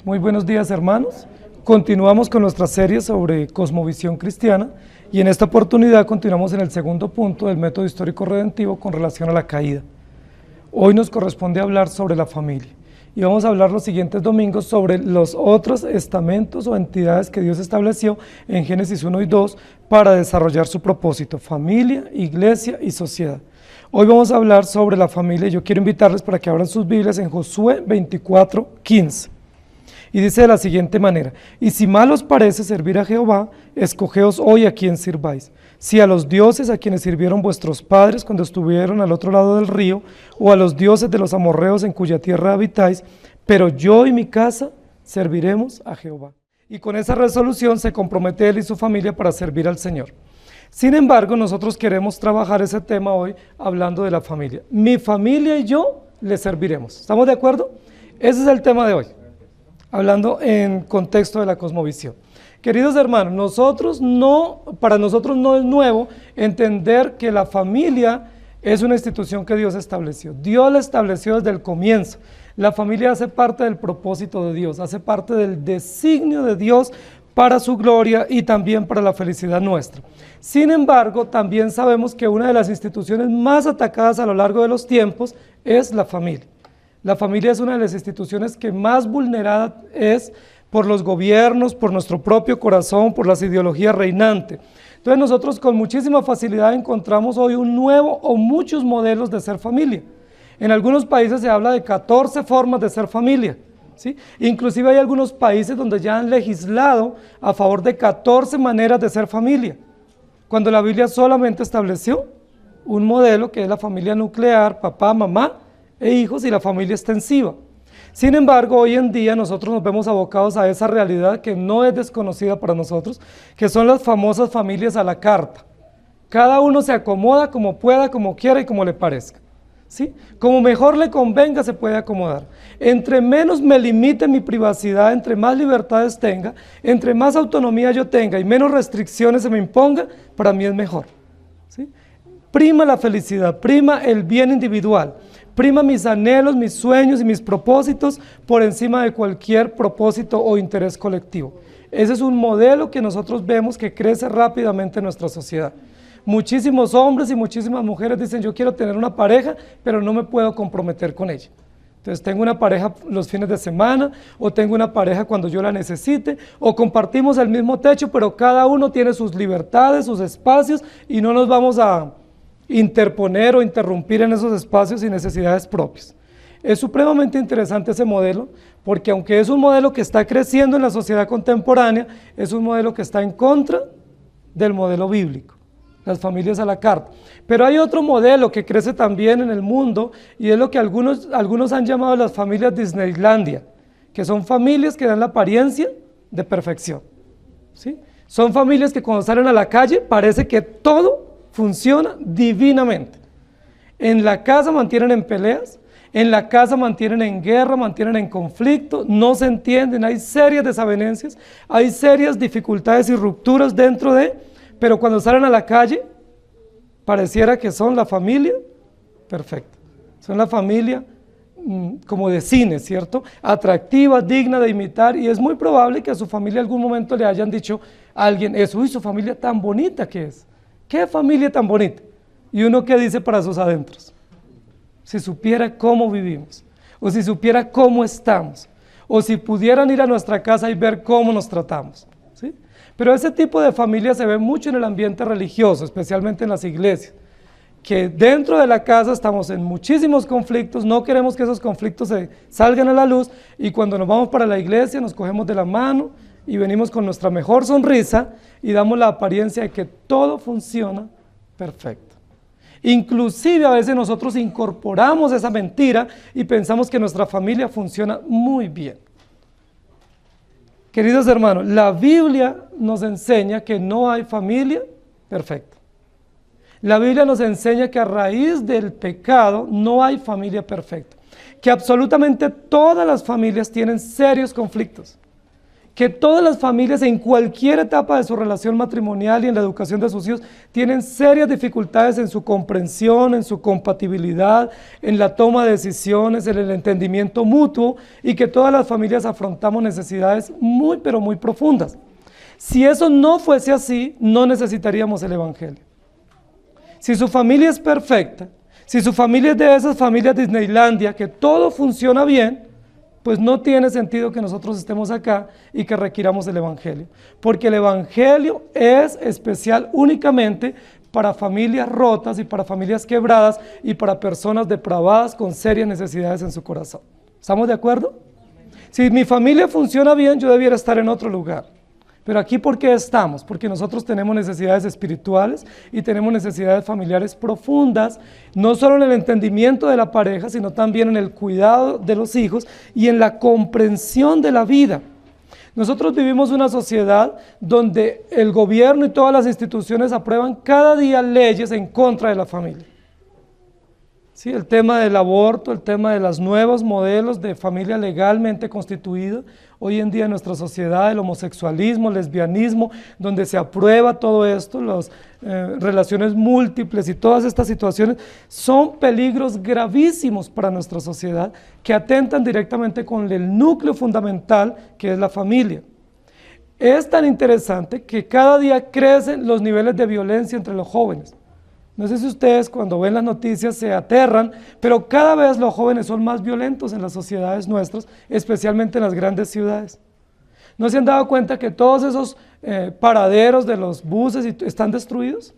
Muy buenos días, hermanos. Continuamos con nuestra serie sobre cosmovisión cristiana y en esta oportunidad continuamos en el segundo punto del método histórico redentivo con relación a la caída. Hoy nos corresponde hablar sobre la familia y vamos a hablar los siguientes domingos sobre los otros estamentos o entidades que Dios estableció en Génesis 1 y 2 para desarrollar su propósito: familia, iglesia y sociedad. Hoy vamos a hablar sobre la familia y yo quiero invitarles para que abran sus Biblias en Josué 24:15. Y dice de la siguiente manera: y si mal os parece servir a Jehová, escogeos hoy a quién sirváis, si a los dioses a quienes sirvieron vuestros padres cuando estuvieron al otro lado del río, o a los dioses de los amorreos en cuya tierra habitáis, pero yo y mi casa serviremos a Jehová. Y con esa resolución se compromete él y su familia para servir al Señor. Sin embargo, nosotros queremos trabajar ese tema hoy hablando de la familia. Mi familia y yo le serviremos. ¿Estamos de acuerdo? Ese es el tema de hoy, hablando en contexto de la cosmovisión. Queridos hermanos, para nosotros no es nuevo entender que la familia es una institución que Dios estableció. Dios la estableció desde el comienzo. La familia hace parte del propósito de Dios, hace parte del designio de Dios para su gloria y también para la felicidad nuestra. Sin embargo, también sabemos que una de las instituciones más atacadas a lo largo de los tiempos es la familia. La familia es una de las instituciones que más vulnerada es por los gobiernos, por nuestro propio corazón, por las ideologías reinantes. Entonces nosotros con muchísima facilidad encontramos hoy un nuevo o muchos modelos de ser familia. En algunos países se habla de 14 formas de ser familia, ¿sí? Inclusive hay algunos países donde ya han legislado a favor de 14 maneras de ser familia, cuando la Biblia solamente estableció un modelo que es la familia nuclear, papá, mamá e hijos y la familia extensiva. Sin embargo, hoy en día nosotros nos vemos abocados a esa realidad que no es desconocida para nosotros, que son las famosas familias a la carta. Cada uno se acomoda como pueda, como quiera y como le parezca, ¿sí? Como mejor le convenga se puede acomodar. Entre menos me limite mi privacidad, entre más libertades tenga, entre más autonomía yo tenga y menos restricciones se me imponga, para mí es mejor, ¿sí? Prima la felicidad, prima el bien individual, prima mis anhelos, mis sueños y mis propósitos por encima de cualquier propósito o interés colectivo. Ese es un modelo que nosotros vemos que crece rápidamente en nuestra sociedad. Muchísimos hombres y muchísimas mujeres dicen: yo quiero tener una pareja, pero no me puedo comprometer con ella. Entonces tengo una pareja los fines de semana, o tengo una pareja cuando yo la necesite, o compartimos el mismo techo, pero cada uno tiene sus libertades, sus espacios, y no nos vamos a interponer o interrumpir en esos espacios y necesidades propias. Es supremamente interesante ese modelo, porque aunque es un modelo que está creciendo en la sociedad contemporánea, es un modelo que está en contra del modelo bíblico, las familias a la carta. Pero hay otro modelo que crece también en el mundo, y es lo que algunos han llamado las familias Disneylandia, que son familias que dan la apariencia de perfección, ¿sí? Son familias que cuando salen a la calle parece que todo funciona divinamente. En la casa mantienen en peleas, en la casa mantienen en guerra, mantienen en conflicto, no se entienden, hay serias desavenencias, hay serias dificultades y rupturas dentro pero cuando salen a la calle, pareciera que son la familia perfecta, son la familia como de cine, ¿cierto? Atractiva, digna de imitar, y es muy probable que a su familia en algún momento le hayan dicho a alguien eso: uy, su familia tan bonita que es. ¡Qué familia tan bonita! Y uno, ¿qué dice para sus adentros? Si supiera cómo vivimos, o si supiera cómo estamos, o si pudieran ir a nuestra casa y ver cómo nos tratamos, ¿sí? Pero ese tipo de familia se ve mucho en el ambiente religioso, especialmente en las iglesias, que dentro de la casa estamos en muchísimos conflictos, no queremos que esos conflictos se salgan a la luz, y cuando nos vamos para la iglesia nos cogemos de la mano y venimos con nuestra mejor sonrisa y damos la apariencia de que todo funciona perfecto. Inclusive a veces nosotros incorporamos esa mentira y pensamos que nuestra familia funciona muy bien. Queridos hermanos, la Biblia nos enseña que no hay familia perfecta. La Biblia nos enseña que a raíz del pecado no hay familia perfecta, que absolutamente todas las familias tienen serios conflictos, que todas las familias en cualquier etapa de su relación matrimonial y en la educación de sus hijos tienen serias dificultades en su comprensión, en su compatibilidad, en la toma de decisiones, en el entendimiento mutuo, y que todas las familias afrontamos necesidades muy, pero muy profundas. Si eso no fuese así, no necesitaríamos el Evangelio. Si su familia es perfecta, si su familia es de esas familias de Disneylandia, que todo funciona bien, pues no tiene sentido que nosotros estemos acá y que requiramos el Evangelio. Porque el Evangelio es especial únicamente para familias rotas y para familias quebradas y para personas depravadas con serias necesidades en su corazón. ¿Estamos de acuerdo? Si mi familia funciona bien, yo debiera estar en otro lugar. Pero aquí, ¿por qué estamos? Porque nosotros tenemos necesidades espirituales y tenemos necesidades familiares profundas, no solo en el entendimiento de la pareja, sino también en el cuidado de los hijos y en la comprensión de la vida. Nosotros vivimos una sociedad donde el gobierno y todas las instituciones aprueban cada día leyes en contra de la familia. Sí, el tema del aborto, el tema de los nuevos modelos de familia legalmente constituida, hoy en día en nuestra sociedad, el homosexualismo, el lesbianismo, donde se aprueba todo esto, las relaciones múltiples y todas estas situaciones, son peligros gravísimos para nuestra sociedad que atentan directamente con el núcleo fundamental que es la familia. Es tan interesante que cada día crecen los niveles de violencia entre los jóvenes. No sé si ustedes cuando ven las noticias se aterran, pero cada vez los jóvenes son más violentos en las sociedades nuestras, especialmente en las grandes ciudades. ¿No se han dado cuenta que todos esos paraderos de los buses están destruidos?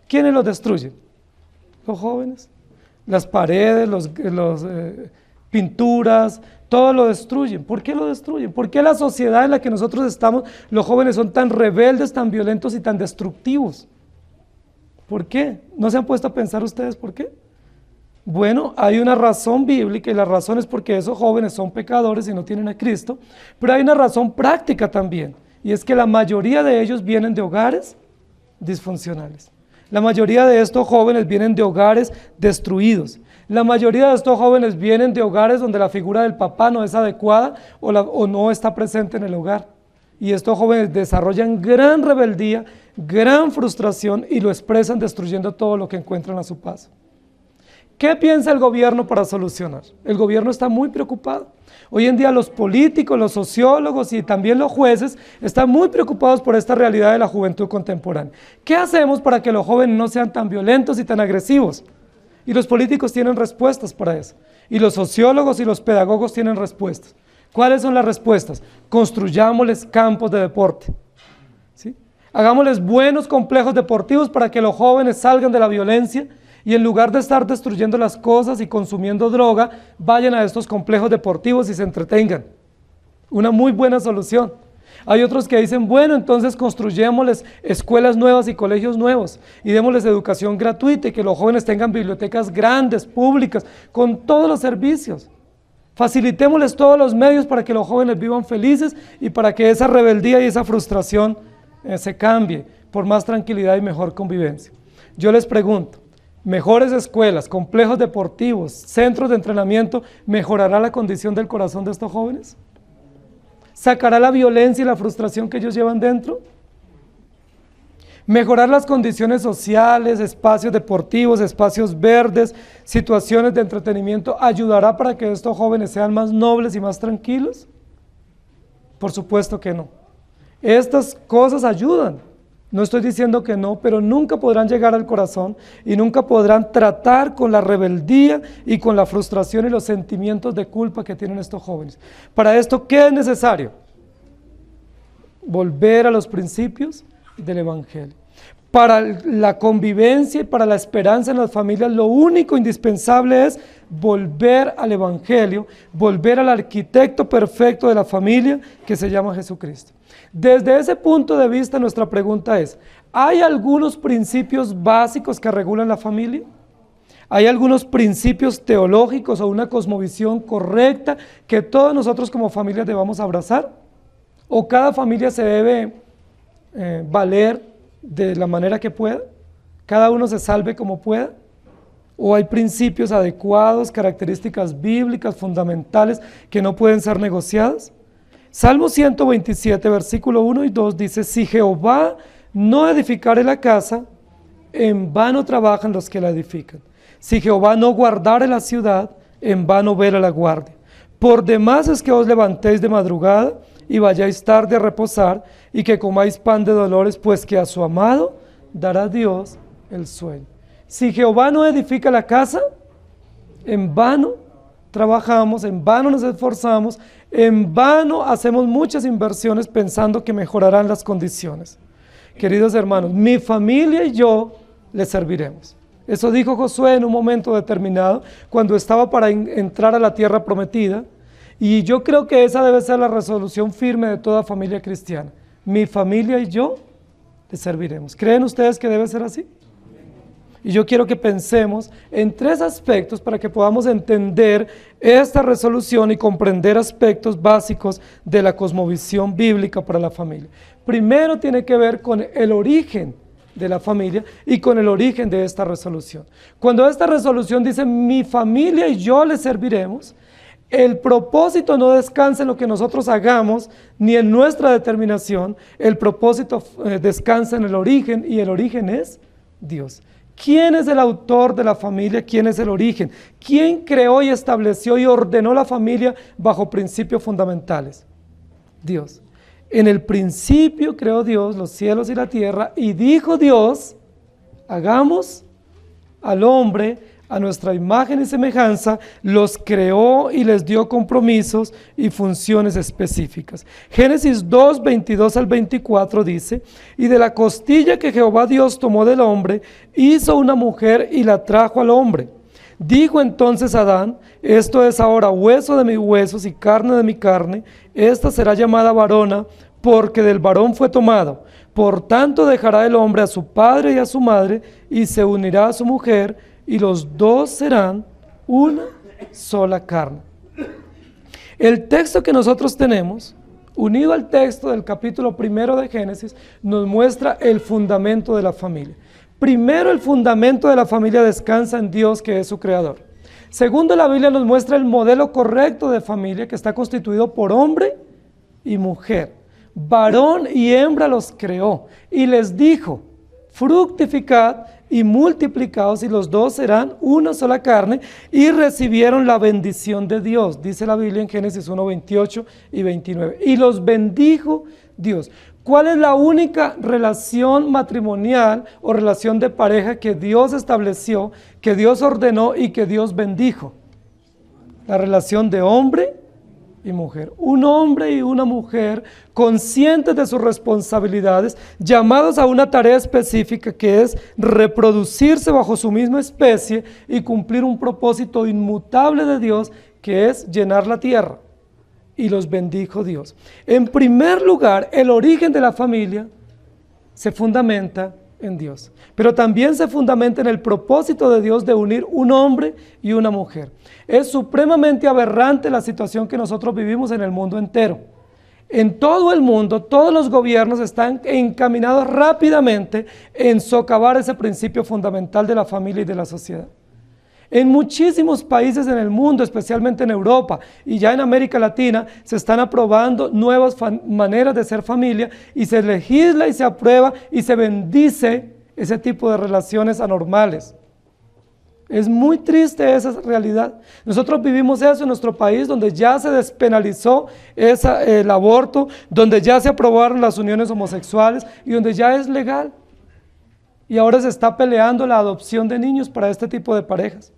¿Quiénes los destruyen? Los jóvenes. Las paredes, las pinturas, todo lo destruyen. ¿Por qué lo destruyen? ¿Por qué la sociedad en la que nosotros estamos, los jóvenes son tan rebeldes, tan violentos y tan destructivos? ¿Por qué? ¿No se han puesto a pensar ustedes por qué? Bueno, hay una razón bíblica y la razón es porque esos jóvenes son pecadores y no tienen a Cristo, pero hay una razón práctica también, y es que la mayoría de ellos vienen de hogares disfuncionales. La mayoría de estos jóvenes vienen de hogares destruidos. La mayoría de estos jóvenes vienen de hogares donde la figura del papá no es adecuada o no está presente en el hogar. Y estos jóvenes desarrollan gran rebeldía, gran frustración y lo expresan destruyendo todo lo que encuentran a su paso. ¿Qué piensa el gobierno para solucionar? El gobierno está muy preocupado. Hoy en día los políticos, los sociólogos y también los jueces están muy preocupados por esta realidad de la juventud contemporánea. ¿Qué hacemos para que los jóvenes no sean tan violentos y tan agresivos? Y los políticos tienen respuestas para eso. Y los sociólogos y los pedagogos tienen respuestas. ¿Cuáles son las respuestas? Construyámosles campos de deporte. ¿Sí? Hagámosles buenos complejos deportivos para que los jóvenes salgan de la violencia y en lugar de estar destruyendo las cosas y consumiendo droga, vayan a estos complejos deportivos y se entretengan. Una muy buena solución. Hay otros que dicen, bueno, entonces construyémosles escuelas nuevas y colegios nuevos y démosles educación gratuita y que los jóvenes tengan bibliotecas grandes, públicas, con todos los servicios. Facilitémosles todos los medios para que los jóvenes vivan felices y para que esa rebeldía y esa frustración se cambie por más tranquilidad y mejor convivencia. Yo les pregunto, ¿mejores escuelas, complejos deportivos, centros de entrenamiento, mejorará la condición del corazón de estos jóvenes? ¿Sacará la violencia y la frustración que ellos llevan dentro? Mejorar las condiciones sociales, espacios deportivos, espacios verdes, situaciones de entretenimiento, ¿ayudará para que estos jóvenes sean más nobles y más tranquilos? Por supuesto que no. Estas cosas ayudan, no estoy diciendo que no, pero nunca podrán llegar al corazón y nunca podrán tratar con la rebeldía y con la frustración y los sentimientos de culpa que tienen estos jóvenes. Para esto, ¿qué es necesario? Volver a los principios del Evangelio. Para la convivencia y para la esperanza en las familias, lo único indispensable es volver al Evangelio, volver al arquitecto perfecto de la familia que se llama Jesucristo. Desde ese punto de vista, nuestra pregunta es, ¿hay algunos principios básicos que regulan la familia? ¿Hay algunos principios teológicos o una cosmovisión correcta que todos nosotros como familia debamos abrazar? ¿O cada familia se debe valer de la manera que pueda? ¿Cada uno se salve como pueda? ¿O hay principios adecuados, características bíblicas fundamentales que no pueden ser negociadas? Salmo 127, versículo 1 y 2 dice: si Jehová no edificare la casa, en vano trabajan los que la edifican. Si Jehová no guardare la ciudad, en vano vela la guardia. Por demás es que os levantéis de madrugada y vayáis tarde a reposar, y que comáis pan de dolores, pues que a su amado dará Dios el sueño. Si Jehová no edifica la casa, en vano trabajamos, en vano nos esforzamos, en vano hacemos muchas inversiones pensando que mejorarán las condiciones. Queridos hermanos, mi familia y yo le serviremos. Eso dijo Josué en un momento determinado, cuando estaba para entrar a la tierra prometida, y yo creo que esa debe ser la resolución firme de toda familia cristiana. Mi familia y yo le serviremos. ¿Creen ustedes que debe ser así? Y yo quiero que pensemos en 3 aspectos para que podamos entender esta resolución y comprender aspectos básicos de la cosmovisión bíblica para la familia. Primero tiene que ver con el origen de la familia y con el origen de esta resolución. Cuando esta resolución dice mi familia y yo le serviremos, el propósito no descansa en lo que nosotros hagamos ni en nuestra determinación, el propósito descansa en el origen, y el origen es Dios. ¿Quién es el autor de la familia? ¿Quién es el origen? ¿Quién creó y estableció y ordenó la familia bajo principios fundamentales? Dios. En el principio creó Dios los cielos y la tierra, y dijo Dios: hagamos al hombre a nuestra imagen y semejanza. Los creó y les dio compromisos y funciones específicas. Génesis 2, 22 al 24 dice: y de la costilla que Jehová Dios tomó del hombre, hizo una mujer y la trajo al hombre. Dijo entonces Adán: esto es ahora hueso de mis huesos y carne de mi carne, esta será llamada varona, porque del varón fue tomado. Por tanto dejará el hombre a su padre y a su madre, y se unirá a su mujer, y los dos serán una sola carne. El texto que nosotros tenemos, unido al texto del capítulo 1 de Génesis, nos muestra el fundamento de la familia. Primero, el fundamento de la familia descansa en Dios, que es su creador. Segundo, la Biblia nos muestra el modelo correcto de familia, que está constituido por hombre y mujer. Varón y hembra los creó y les dijo: fructificad y multiplicaos, y los dos serán una sola carne, y recibieron la bendición de Dios, dice la Biblia en Génesis 1, 28 y 29. Y los bendijo Dios. ¿Cuál es la única relación matrimonial o relación de pareja que Dios estableció, que Dios ordenó y que Dios bendijo? La relación de hombre y mujer. Un hombre y una mujer conscientes de sus responsabilidades, llamados a una tarea específica, que es reproducirse bajo su misma especie y cumplir un propósito inmutable de Dios, que es llenar la tierra. Y los bendijo Dios. En primer lugar, el origen de la familia se fundamenta en Dios, pero también se fundamenta en el propósito de Dios de unir un hombre y una mujer. Es supremamente aberrante la situación que nosotros vivimos en el mundo entero. En todo el mundo, todos los gobiernos están encaminados rápidamente en socavar ese principio fundamental de la familia y de la sociedad. En muchísimos países en el mundo, especialmente en Europa y ya en América Latina, se están aprobando nuevas maneras de ser familia, y se legisla y se aprueba y se bendice ese tipo de relaciones anormales. Es muy triste esa realidad. Nosotros vivimos eso en nuestro país, donde ya se despenalizó el aborto, donde ya se aprobaron las uniones homosexuales y donde ya es legal. Y ahora se está peleando la adopción de niños para este tipo de parejas.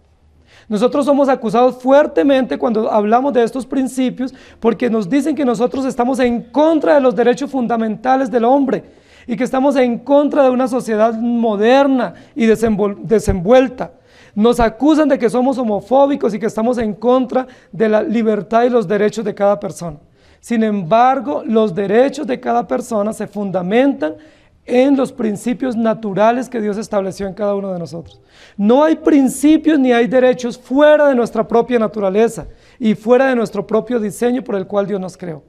Nosotros somos acusados fuertemente cuando hablamos de estos principios, porque nos dicen que nosotros estamos en contra de los derechos fundamentales del hombre y que estamos en contra de una sociedad moderna y desenvuelta. Nos acusan de que somos homofóbicos y que estamos en contra de la libertad y los derechos de cada persona. Sin embargo, los derechos de cada persona se fundamentan en los principios naturales que Dios estableció en cada uno de nosotros. No hay principios ni hay derechos fuera de nuestra propia naturaleza y fuera de nuestro propio diseño por el cual Dios nos creó.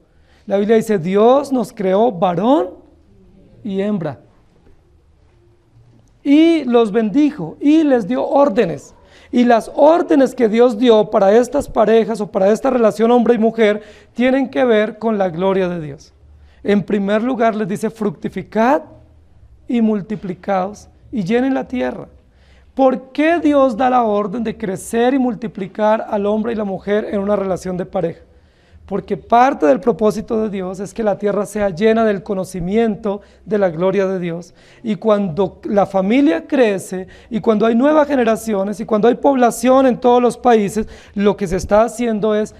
La Biblia dice: Dios nos creó varón y hembra. Y los bendijo y les dio órdenes. Y las órdenes que Dios dio para estas parejas o para esta relación hombre y mujer tienen que ver con la gloria de Dios. En primer lugar les dice: fructificad y multiplicaos y llenen la tierra. ¿Por qué Dios da la orden de crecer y multiplicar al hombre y la mujer en una relación de pareja? Porque parte del propósito de Dios es que la tierra sea llena del conocimiento de la gloria de Dios. Y cuando la familia crece, y cuando hay nuevas generaciones, y cuando hay población en todos los países, lo que se está haciendo es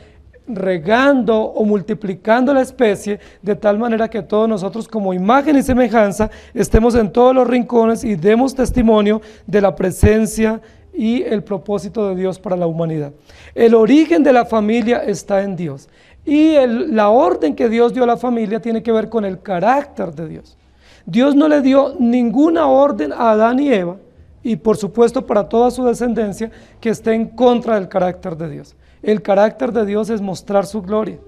regando o multiplicando la especie, de tal manera que todos nosotros, como imagen y semejanza, estemos en todos los rincones y demos testimonio de la presencia y el propósito de Dios para la humanidad. El origen de la familia está en Dios. Y la orden que Dios dio a la familia tiene que ver con el carácter de Dios. Dios no le dio ninguna orden a Adán y Eva, y por supuesto para toda su descendencia, que esté en contra del carácter de Dios. El carácter de Dios es mostrar su gloria.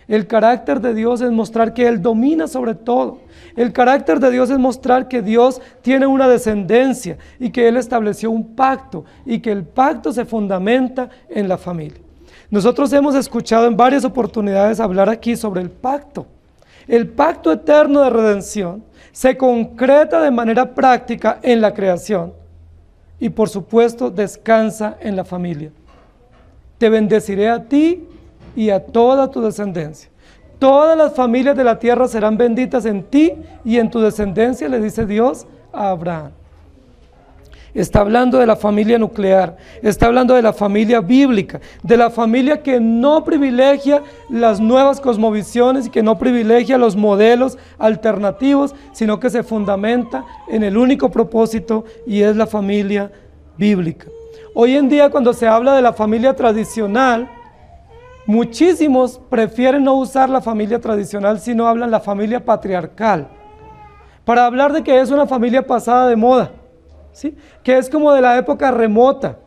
El carácter de Dios es mostrar que Él domina sobre todo. El carácter de Dios es mostrar que Dios tiene una descendencia y que Él estableció un pacto y que el pacto se fundamenta en la familia. Nosotros hemos escuchado en varias oportunidades hablar aquí sobre el pacto. El pacto eterno de redención se concreta de manera práctica en la creación y por supuesto descansa en la familia. Te bendeciré a ti y a toda tu descendencia. Todas las familias de la tierra serán benditas en ti y en tu descendencia, le dice Dios a Abraham. Está hablando de la familia nuclear, está hablando de la familia bíblica, de la familia que no privilegia las nuevas cosmovisiones y que no privilegia los modelos alternativos, sino que se fundamenta en el único propósito, y es la familia bíblica. Hoy en día, cuando se habla de la familia tradicional, muchísimos prefieren no usar la familia tradicional, sino hablan la familia patriarcal, para hablar de que es una familia pasada de moda, ¿sí? Que es como de la época remota,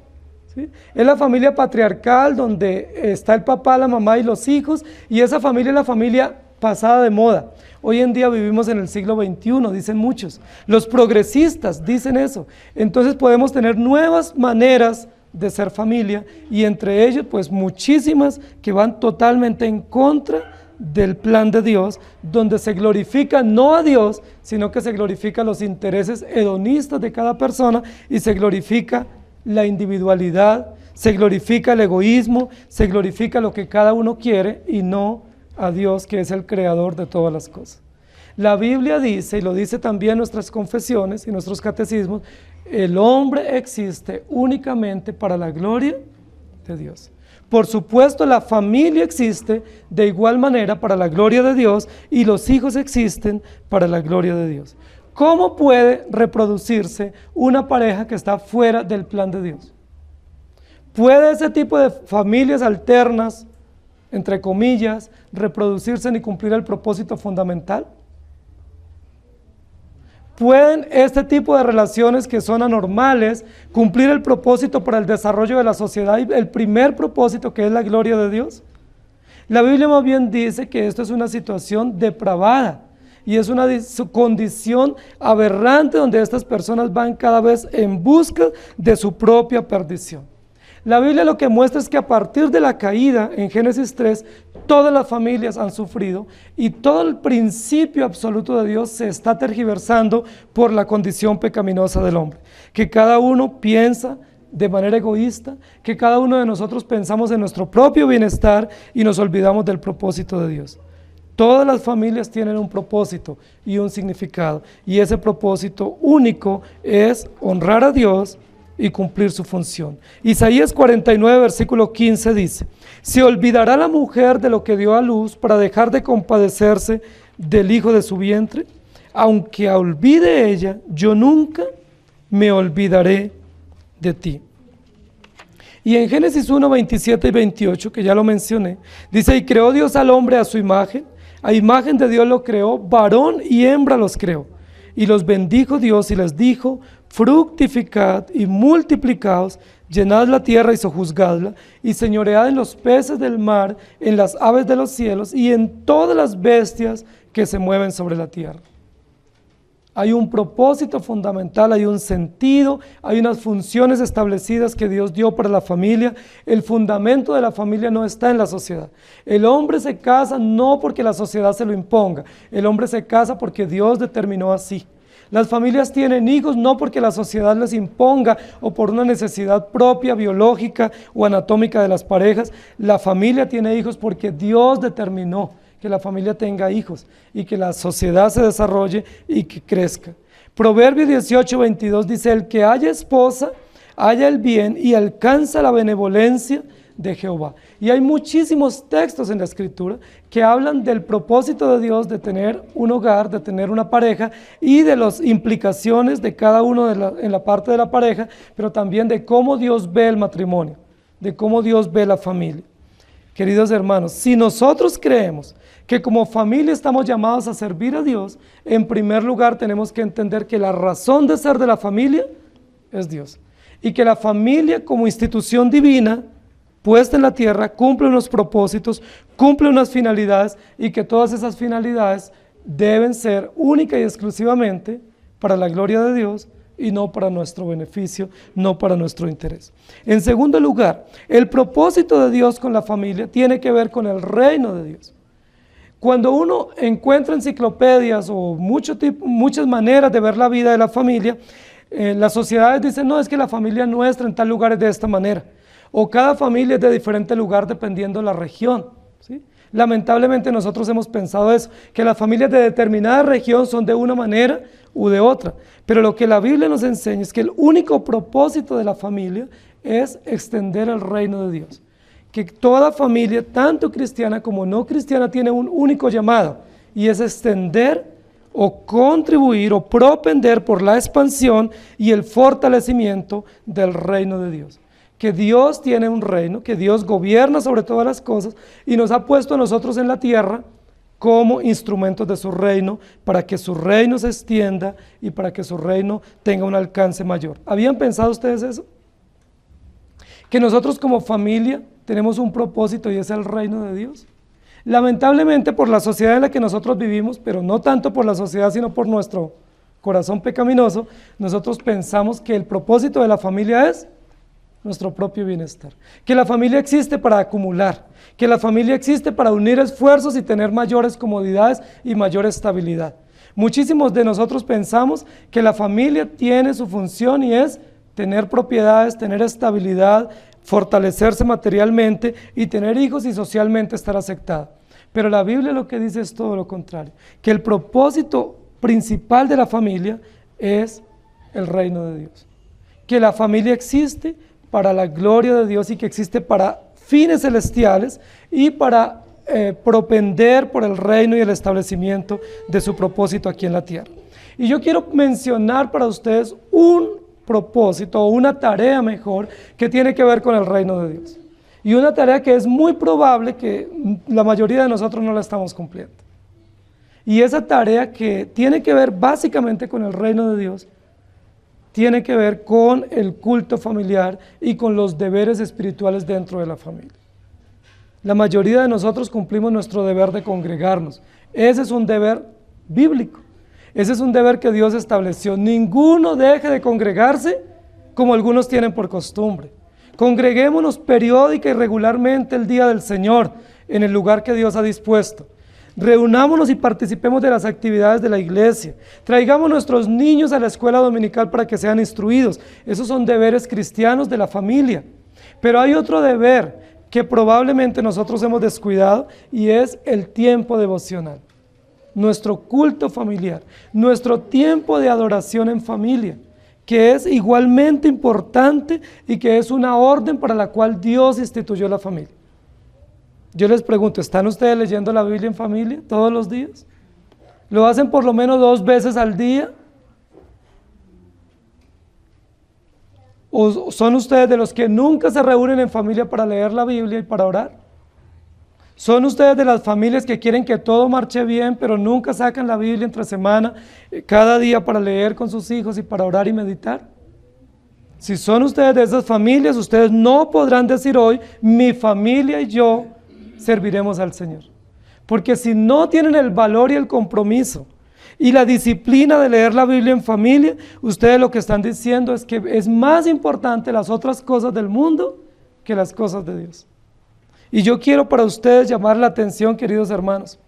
¿sí? Es la familia patriarcal donde está el papá, la mamá y los hijos, y esa familia es la familia pasada de moda. Hoy en día vivimos en el siglo XXI, dicen muchos. Los progresistas dicen eso. Entonces podemos tener nuevas maneras de ser familia, y entre ellos pues muchísimas que van totalmente en contra del plan de Dios, donde se glorifica no a Dios, sino que se glorifica los intereses hedonistas de cada persona, y se glorifica la individualidad, se glorifica el egoísmo, se glorifica lo que cada uno quiere y no a Dios, que es el creador de todas las cosas. La Biblia dice, y lo dice también nuestras confesiones y nuestros catecismos, el hombre existe únicamente para la gloria de Dios. Por supuesto, la familia existe de igual manera para la gloria de Dios, y los hijos existen para la gloria de Dios. ¿Cómo puede reproducirse una pareja que está fuera del plan de Dios? ¿Puede ese tipo de familias alternas, entre comillas, reproducirse y cumplir el propósito fundamental? ¿Pueden este tipo de relaciones que son anormales cumplir el propósito para el desarrollo de la sociedad y el primer propósito, que es la gloria de Dios? La Biblia más bien dice que esto es una situación depravada y es una condición aberrante, donde estas personas van cada vez en busca de su propia perdición. La Biblia lo que muestra es que a partir de la caída en Génesis 3, todas las familias han sufrido, y todo el principio absoluto de Dios se está tergiversando por la condición pecaminosa del hombre. Que cada uno piensa de manera egoísta, que cada uno de nosotros pensamos en nuestro propio bienestar y nos olvidamos del propósito de Dios. Todas las familias tienen un propósito y un significado, y ese propósito único es honrar a Dios y cumplir su función. Isaías 49, versículo 15 dice: ¿se olvidará la mujer de lo que dio a luz para dejar de compadecerse del hijo de su vientre? Aunque olvide ella, yo nunca me olvidaré de ti. Y en Génesis 1, 27 y 28, que ya lo mencioné, dice: y creó Dios al hombre a su imagen, a imagen de Dios lo creó, varón y hembra los creó. Y los bendijo Dios y les dijo: fructificad y multiplicaos, llenad la tierra y sojuzgadla, y señoread en los peces del mar, en las aves de los cielos y en todas las bestias que se mueven sobre la tierra. Hay un propósito fundamental, hay un sentido, hay unas funciones establecidas que Dios dio para la familia. El fundamento de la familia no está en la sociedad. El hombre se casa no porque la sociedad se lo imponga, el hombre se casa porque Dios determinó así. Las familias tienen hijos no porque la sociedad les imponga o por una necesidad propia, biológica o anatómica de las parejas. La familia tiene hijos porque Dios determinó que la familia tenga hijos y que la sociedad se desarrolle y que crezca. Proverbios 18:22 dice: el que haya esposa, halla el bien y alcanza la benevolencia de Jehová. Y hay muchísimos textos en la Escritura que hablan del propósito de Dios de tener un hogar, de tener una pareja y de las implicaciones de cada uno en la parte de la pareja, pero también de cómo Dios ve el matrimonio, de cómo Dios ve la familia. Queridos hermanos, si nosotros creemos que como familia estamos llamados a servir a Dios, en primer lugar tenemos que entender que la razón de ser de la familia es Dios. Y que la familia como institución divina, puesta en la tierra, cumple unos propósitos, cumple unas finalidades y que todas esas finalidades deben ser única y exclusivamente para la gloria de Dios y no para nuestro beneficio, no para nuestro interés. En segundo lugar, el propósito de Dios con la familia tiene que ver con el reino de Dios. Cuando uno encuentra enciclopedias o muchas maneras de ver la vida de la familia, las sociedades dicen: no, es que la familia nuestra en tal lugar es de esta manera, o cada familia es de diferente lugar dependiendo de la región, ¿sí? Lamentablemente nosotros hemos pensado eso, que las familias de determinada región son de una manera u de otra, pero lo que la Biblia nos enseña es que el único propósito de la familia es extender el reino de Dios, que toda familia, tanto cristiana como no cristiana, tiene un único llamado, y es extender o contribuir o propender por la expansión y el fortalecimiento del reino de Dios. Que Dios tiene un reino, que Dios gobierna sobre todas las cosas y nos ha puesto a nosotros en la tierra como instrumentos de su reino, para que su reino se extienda y para que su reino tenga un alcance mayor. ¿Habían pensado ustedes eso? Que nosotros como familia tenemos un propósito y es el reino de Dios. Lamentablemente por la sociedad en la que nosotros vivimos, pero no tanto por la sociedad sino por nuestro corazón pecaminoso, nosotros pensamos que el propósito de la familia es nuestro propio bienestar, que la familia existe para acumular, que la familia existe para unir esfuerzos y tener mayores comodidades y mayor estabilidad. Muchísimos de nosotros pensamos que la familia tiene su función y es tener propiedades, tener estabilidad, fortalecerse materialmente y tener hijos y socialmente estar aceptada. Pero la Biblia lo que dice es todo lo contrario, que el propósito principal de la familia es el reino de Dios, que la familia existe para la gloria de Dios y que existe para fines celestiales y para propender por el reino y el establecimiento de su propósito aquí en la tierra. Y yo quiero mencionar para ustedes un propósito o una tarea mejor que tiene que ver con el reino de Dios. Y una tarea que es muy probable que la mayoría de nosotros no la estamos cumpliendo. Y esa tarea que tiene que ver básicamente con el reino de Dios tiene que ver con el culto familiar y con los deberes espirituales dentro de la familia. La mayoría de nosotros cumplimos nuestro deber de congregarnos. Ese es un deber bíblico. Ese es un deber que Dios estableció. Ninguno deje de congregarse como algunos tienen por costumbre. Congreguémonos periódica y regularmente el día del Señor en el lugar que Dios ha dispuesto. Reunámonos y participemos de las actividades de la iglesia. Traigamos nuestros niños a la escuela dominical para que sean instruidos. Esos son deberes cristianos de la familia. Pero hay otro deber que probablemente nosotros hemos descuidado y es el tiempo devocional. Nuestro culto familiar, nuestro tiempo de adoración en familia, que es igualmente importante y que es una orden para la cual Dios instituyó la familia. Yo les pregunto, ¿están ustedes leyendo la Biblia en familia todos los días? ¿Lo hacen por lo menos 2 veces al día? ¿O son ustedes de los que nunca se reúnen en familia para leer la Biblia y para orar? ¿Son ustedes de las familias que quieren que todo marche bien, pero nunca sacan la Biblia entre semana, cada día para leer con sus hijos y para orar y meditar? Si son ustedes de esas familias, ustedes no podrán decir hoy, mi familia y yo serviremos al Señor. Porque si no tienen el valor y el compromiso y la disciplina de leer la Biblia en familia, ustedes lo que están diciendo es que es más importante las otras cosas del mundo que las cosas de Dios. Y yo quiero para ustedes llamar la atención, queridos hermanos.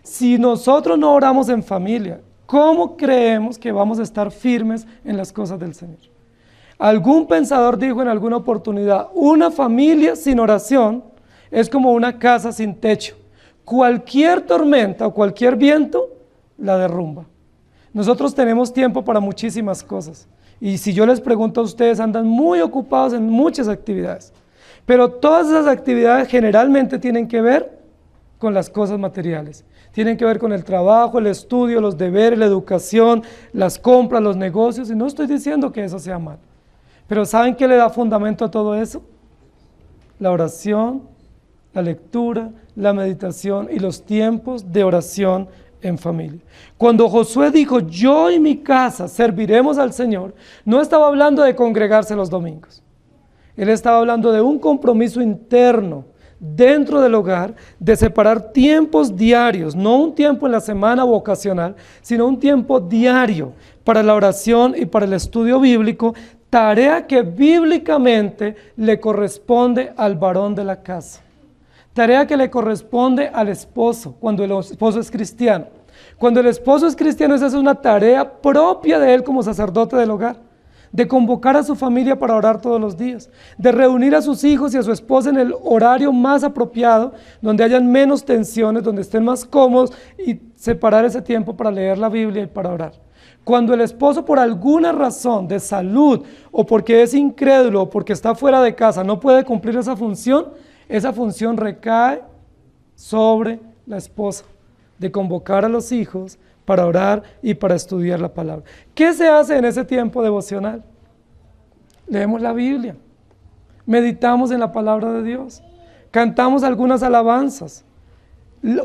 Si nosotros no oramos en familia, ¿cómo creemos que vamos a estar firmes en las cosas del Señor? Algún pensador dijo en alguna oportunidad, una familia sin oración es como una casa sin techo. Cualquier tormenta o cualquier viento la derrumba. Nosotros tenemos tiempo para muchísimas cosas. Y si yo les pregunto a ustedes, andan muy ocupados en muchas actividades. Pero todas esas actividades generalmente tienen que ver con las cosas materiales. Tienen que ver con el trabajo, el estudio, los deberes, la educación, las compras, los negocios. Y no estoy diciendo que eso sea mal. Pero ¿saben qué le da fundamento a todo eso? La oración, la lectura, la meditación y los tiempos de oración en familia. Cuando Josué dijo, yo y mi casa serviremos al Señor, no estaba hablando de congregarse los domingos. Él estaba hablando de un compromiso interno dentro del hogar, de separar tiempos diarios, no un tiempo en la semana o ocasional, sino un tiempo diario para la oración y para el estudio bíblico, tarea que bíblicamente le corresponde al varón de la casa. Tarea que le corresponde al esposo, cuando el esposo es cristiano. Cuando el esposo es cristiano, esa es una tarea propia de él como sacerdote del hogar, de convocar a su familia para orar todos los días, de reunir a sus hijos y a su esposa en el horario más apropiado, donde hayan menos tensiones, donde estén más cómodos y separar ese tiempo para leer la Biblia y para orar. Cuando el esposo por alguna razón de salud o porque es incrédulo o porque está fuera de casa no puede cumplir esa función recae sobre la esposa, de convocar a los hijos para orar y para estudiar la palabra. ¿Qué se hace en ese tiempo devocional? Leemos la Biblia, meditamos en la palabra de Dios, cantamos algunas alabanzas,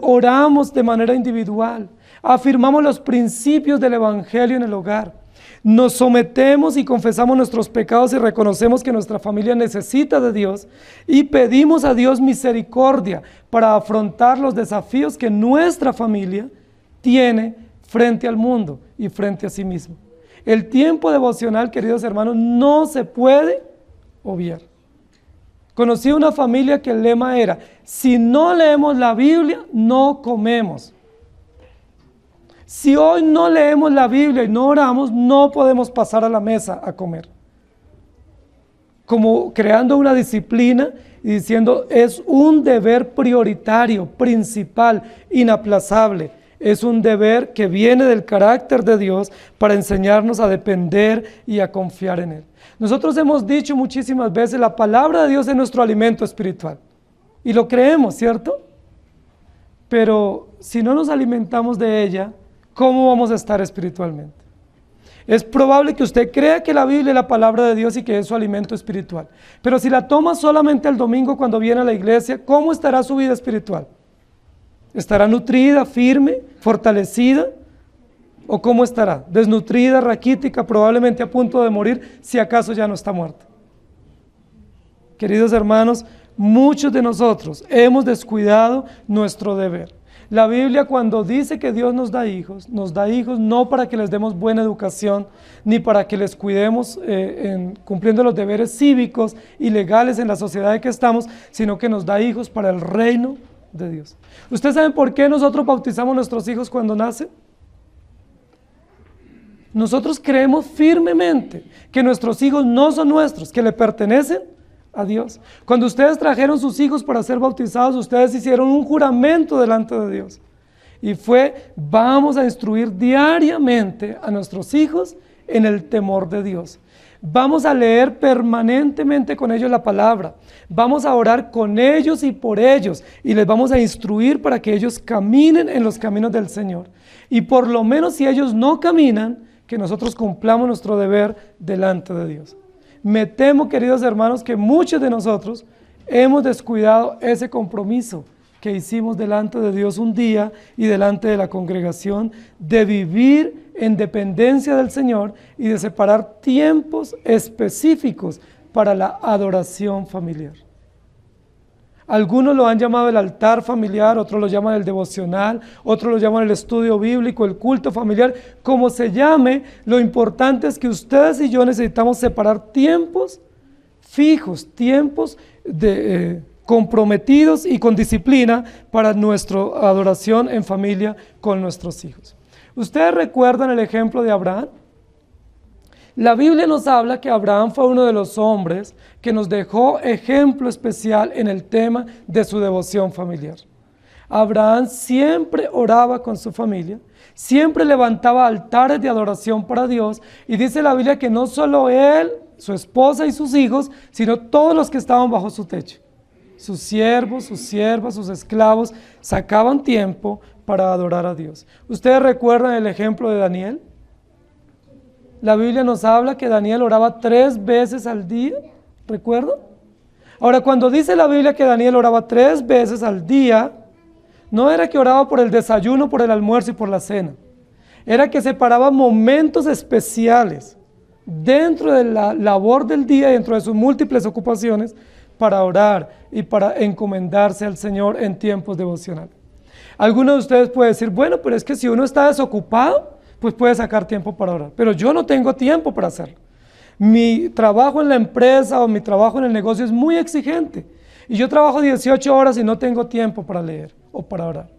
oramos de manera individual, afirmamos los principios del Evangelio en el hogar, nos sometemos y confesamos nuestros pecados y reconocemos que nuestra familia necesita de Dios y pedimos a Dios misericordia para afrontar los desafíos que nuestra familia tiene frente al mundo y frente a sí mismo. El tiempo devocional, queridos hermanos, no se puede obviar. Conocí una familia que el lema era, si no leemos la Biblia, no comemos. Si hoy no leemos la Biblia y no oramos, no podemos pasar a la mesa a comer. Como creando una disciplina y diciendo, es un deber prioritario, principal, inaplazable. Es un deber que viene del carácter de Dios para enseñarnos a depender y a confiar en Él. Nosotros hemos dicho muchísimas veces, la palabra de Dios es nuestro alimento espiritual. Y lo creemos, ¿cierto? Pero si no nos alimentamos de ella, ¿cómo vamos a estar espiritualmente? Es probable que usted crea que la Biblia es la palabra de Dios y que es su alimento espiritual. Pero si la toma solamente el domingo cuando viene a la iglesia, ¿cómo estará su vida espiritual? ¿Estará nutrida, firme, fortalecida? ¿O cómo estará? Desnutrida, raquítica, probablemente a punto de morir, si acaso ya no está muerta. Queridos hermanos, muchos de nosotros hemos descuidado nuestro deber. La Biblia cuando dice que Dios nos da hijos no para que les demos buena educación, ni para que les cuidemos cumpliendo los deberes cívicos y legales en la sociedad en que estamos, sino que nos da hijos para el reino de Dios. ¿Ustedes saben por qué nosotros bautizamos a nuestros hijos cuando nacen? Nosotros creemos firmemente que nuestros hijos no son nuestros, que le pertenecen a Dios. Cuando ustedes trajeron sus hijos para ser bautizados, ustedes hicieron un juramento delante de Dios. Y fue, vamos a instruir diariamente a nuestros hijos en el temor de Dios. Vamos a leer permanentemente con ellos la palabra. Vamos a orar con ellos y por ellos. Y les vamos a instruir para que ellos caminen en los caminos del Señor. Y por lo menos si ellos no caminan, que nosotros cumplamos nuestro deber delante de Dios. Me temo, queridos hermanos, que muchos de nosotros hemos descuidado ese compromiso que hicimos delante de Dios un día y delante de la congregación, de vivir en dependencia del Señor y de separar tiempos específicos para la adoración familiar. Algunos lo han llamado el altar familiar, otros lo llaman el devocional, otros lo llaman el estudio bíblico, el culto familiar. Como se llame, lo importante es que ustedes y yo necesitamos separar tiempos fijos, tiempos comprometidos y con disciplina para nuestra adoración en familia con nuestros hijos. ¿Ustedes recuerdan el ejemplo de Abraham? La Biblia nos habla que Abraham fue uno de los hombres que nos dejó ejemplo especial en el tema de su devoción familiar. Abraham siempre oraba con su familia, siempre levantaba altares de adoración para Dios, y dice la Biblia que no solo él, su esposa y sus hijos, sino todos los que estaban bajo su techo. Sus siervos, sus siervas, sus esclavos sacaban tiempo para adorar a Dios. ¿Ustedes recuerdan el ejemplo de Daniel? La Biblia nos habla que Daniel oraba 3 veces al día, ¿recuerdan? Ahora, cuando dice la Biblia que Daniel oraba 3 veces al día, no era que oraba por el desayuno, por el almuerzo y por la cena. Era que separaba momentos especiales dentro de la labor del día, dentro de sus múltiples ocupaciones, para orar y para encomendarse al Señor en tiempos devocionales. Algunos de ustedes pueden decir, bueno, pero es que si uno está desocupado, pues puede sacar tiempo para orar. Pero yo no tengo tiempo para hacerlo. Mi trabajo en la empresa o mi trabajo en el negocio es muy exigente. Y yo trabajo 18 horas y no tengo tiempo para leer o para orar.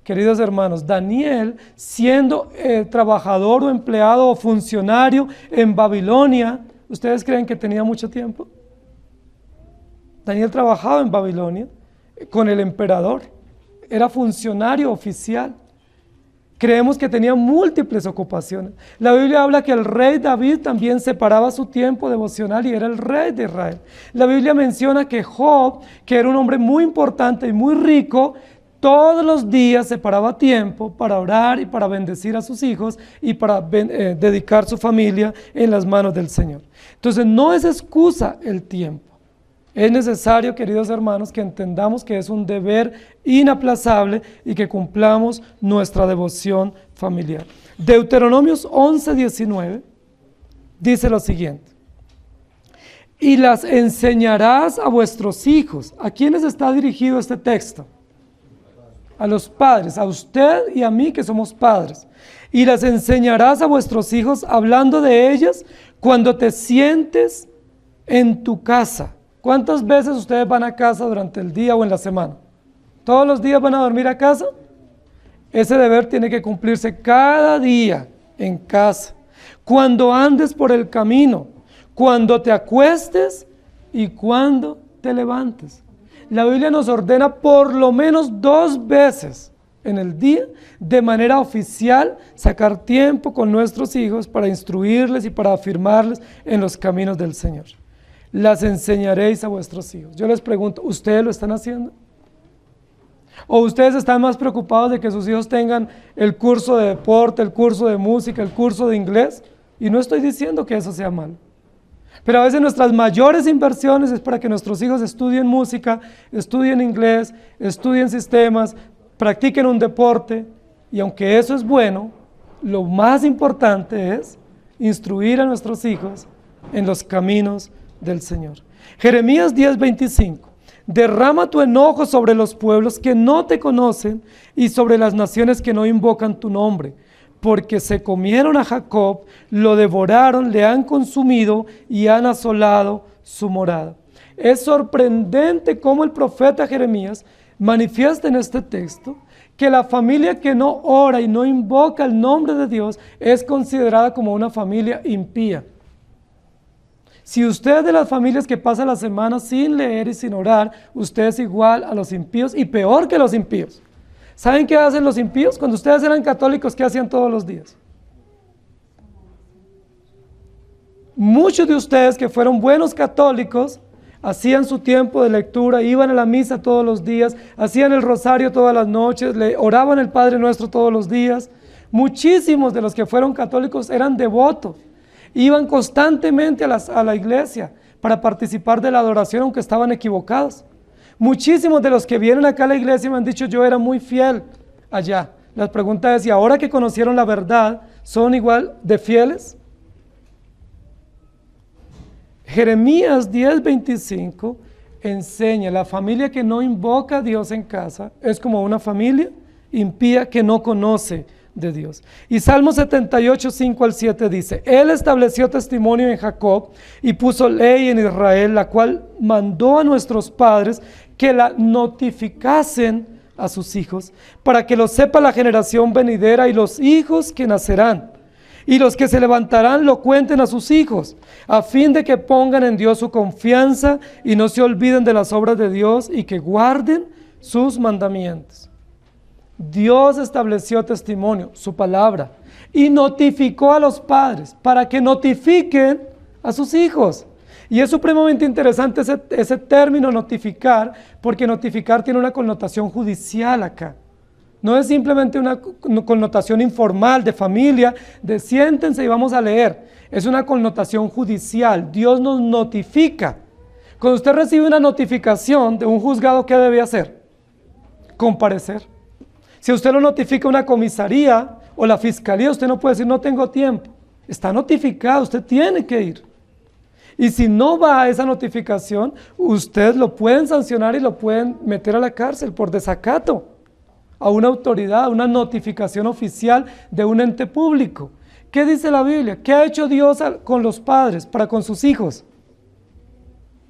Queridos hermanos, Daniel, siendo trabajador o empleado o funcionario en Babilonia, ¿ustedes creen que tenía mucho tiempo? Daniel trabajaba en Babilonia con el emperador. Era funcionario oficial. Creemos que tenía múltiples ocupaciones. La Biblia habla que el rey David también separaba su tiempo devocional y era el rey de Israel. La Biblia menciona que Job, que era un hombre muy importante y muy rico, todos los días separaba tiempo para orar y para bendecir a sus hijos y para dedicar su familia en las manos del Señor. Entonces no es excusa el tiempo. Es necesario, queridos hermanos, que entendamos que es un deber inaplazable y que cumplamos nuestra devoción familiar. Deuteronomios 11:19 dice lo siguiente: y las enseñarás a vuestros hijos. ¿A quiénes está dirigido este texto? A los padres, a usted y a mí que somos padres. Y las enseñarás a vuestros hijos hablando de ellas cuando te sientes en tu casa. ¿Cuántas veces ustedes van a casa durante el día o en la semana? ¿Todos los días van a dormir a casa? Ese deber tiene que cumplirse cada día en casa. Cuando andes por el camino, cuando te acuestes y cuando te levantes. La Biblia nos ordena por lo menos 2 veces en el día, de manera oficial, sacar tiempo con nuestros hijos para instruirles y para afirmarles en los caminos del Señor. Las enseñaréis a vuestros hijos. Yo les pregunto, ¿ustedes lo están haciendo? ¿O ustedes están más preocupados de que sus hijos tengan el curso de deporte, el curso de música, el curso de inglés? Y no estoy diciendo que eso sea malo. Pero a veces nuestras mayores inversiones es para que nuestros hijos estudien música, estudien inglés, estudien sistemas, practiquen un deporte. Y aunque eso es bueno, lo más importante es instruir a nuestros hijos en los caminos del Señor. Jeremías 10:25: derrama tu enojo sobre los pueblos que no te conocen y sobre las naciones que no invocan tu nombre, porque se comieron a Jacob, lo devoraron, le han consumido y han asolado su morada. Es sorprendente cómo el profeta Jeremías manifiesta en este texto que la familia que no ora y no invoca el nombre de Dios es considerada como una familia impía. Si usted es de las familias que pasa la semana sin leer y sin orar, usted es igual a los impíos y peor que los impíos. ¿Saben qué hacen los impíos? Cuando ustedes eran católicos, ¿qué hacían todos los días? Muchos de ustedes que fueron buenos católicos hacían su tiempo de lectura, iban a la misa todos los días, hacían el rosario todas las noches, oraban el Padre Nuestro todos los días. Muchísimos de los que fueron católicos eran devotos. Iban constantemente a la iglesia para participar de la adoración, aunque estaban equivocados. Muchísimos de los que vienen acá a la iglesia me han dicho, yo era muy fiel allá. La pregunta es, ¿y ahora que conocieron la verdad, son igual de fieles? Jeremías 10:25 enseña. La familia que no invoca a Dios en casa es como una familia impía que no conoce de Dios. Y Salmo 78, 5 al 7 dice: Él estableció testimonio en Jacob y puso ley en Israel, la cual mandó a nuestros padres que la notificasen a sus hijos, para que lo sepa la generación venidera y los hijos que nacerán, y los que se levantarán lo cuenten a sus hijos, a fin de que pongan en Dios su confianza y no se olviden de las obras de Dios y que guarden sus mandamientos. Dios estableció testimonio, su palabra, y notificó a los padres para que notifiquen a sus hijos. Y es supremamente interesante ese término notificar, porque notificar tiene una connotación judicial acá. No es simplemente una connotación informal de familia, de siéntense y vamos a leer. Es una connotación judicial. Dios nos notifica. Cuando usted recibe una notificación de un juzgado, ¿qué debe hacer? Comparecer. Si usted lo notifica a una comisaría o la fiscalía, usted no puede decir no tengo tiempo. Está notificado, usted tiene que ir. Y si no va a esa notificación, usted lo pueden sancionar y lo pueden meter a la cárcel por desacato a una autoridad, a una notificación oficial de un ente público. ¿Qué dice la Biblia? ¿Qué ha hecho Dios con los padres para con sus hijos?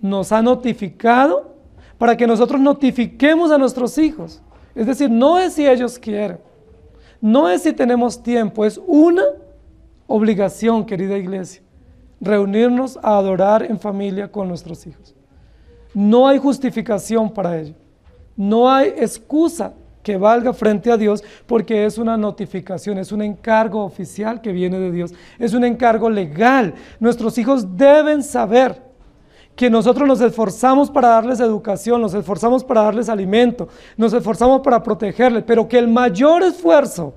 Nos ha notificado para que nosotros notifiquemos a nuestros hijos. Es decir, no es si ellos quieren, no es si tenemos tiempo, es una obligación, querida iglesia, reunirnos a adorar en familia con nuestros hijos. No hay justificación para ello, no hay excusa que valga frente a Dios, porque es una notificación, es un encargo oficial que viene de Dios, es un encargo legal. Nuestros hijos deben saber que nosotros nos esforzamos para darles educación, nos esforzamos para darles alimento, nos esforzamos para protegerles, pero que el mayor esfuerzo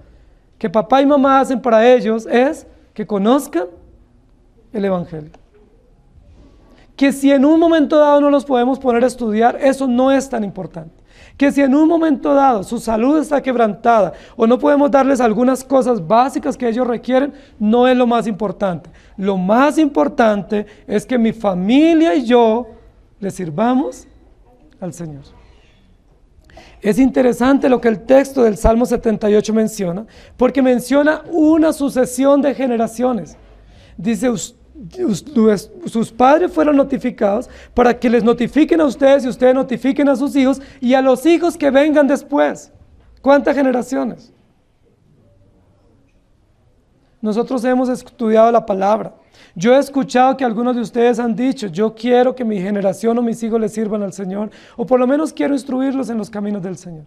que papá y mamá hacen para ellos es que conozcan el Evangelio. Que si en un momento dado no los podemos poner a estudiar, eso no es tan importante. Que si en un momento dado su salud está quebrantada o no podemos darles algunas cosas básicas que ellos requieren, no es lo más importante. Lo más importante es que mi familia y yo le sirvamos al Señor. Es interesante lo que el texto del Salmo 78 menciona, porque menciona una sucesión de generaciones. Dice, sus padres fueron notificados para que les notifiquen a ustedes y ustedes notifiquen a sus hijos y a los hijos que vengan después. ¿Cuántas generaciones? Nosotros hemos estudiado la palabra. Yo he escuchado que algunos de ustedes han dicho, yo quiero que mi generación o mis hijos le sirvan al Señor, o por lo menos quiero instruirlos en los caminos del Señor.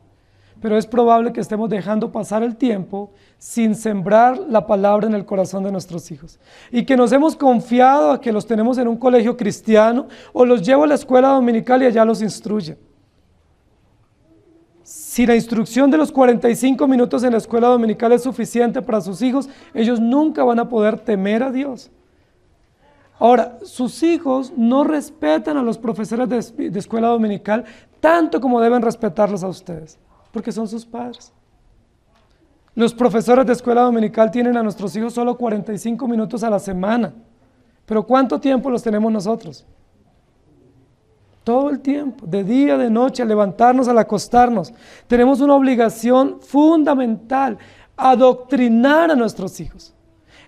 Pero es probable que estemos dejando pasar el tiempo sin sembrar la palabra en el corazón de nuestros hijos. Y que nos hemos confiado a que los tenemos en un colegio cristiano o los llevo a la escuela dominical y allá los instruyen. Si la instrucción de los 45 minutos en la escuela dominical es suficiente para sus hijos, ellos nunca van a poder temer a Dios. Ahora, sus hijos no respetan a los profesores de escuela dominical tanto como deben respetarlos a ustedes, porque son sus padres. Los profesores de escuela dominical tienen a nuestros hijos solo 45 minutos a la semana, pero ¿cuánto tiempo los tenemos nosotros? Todo el tiempo, de día, de noche, al levantarnos, al acostarnos. Tenemos una obligación fundamental, adoctrinar a nuestros hijos.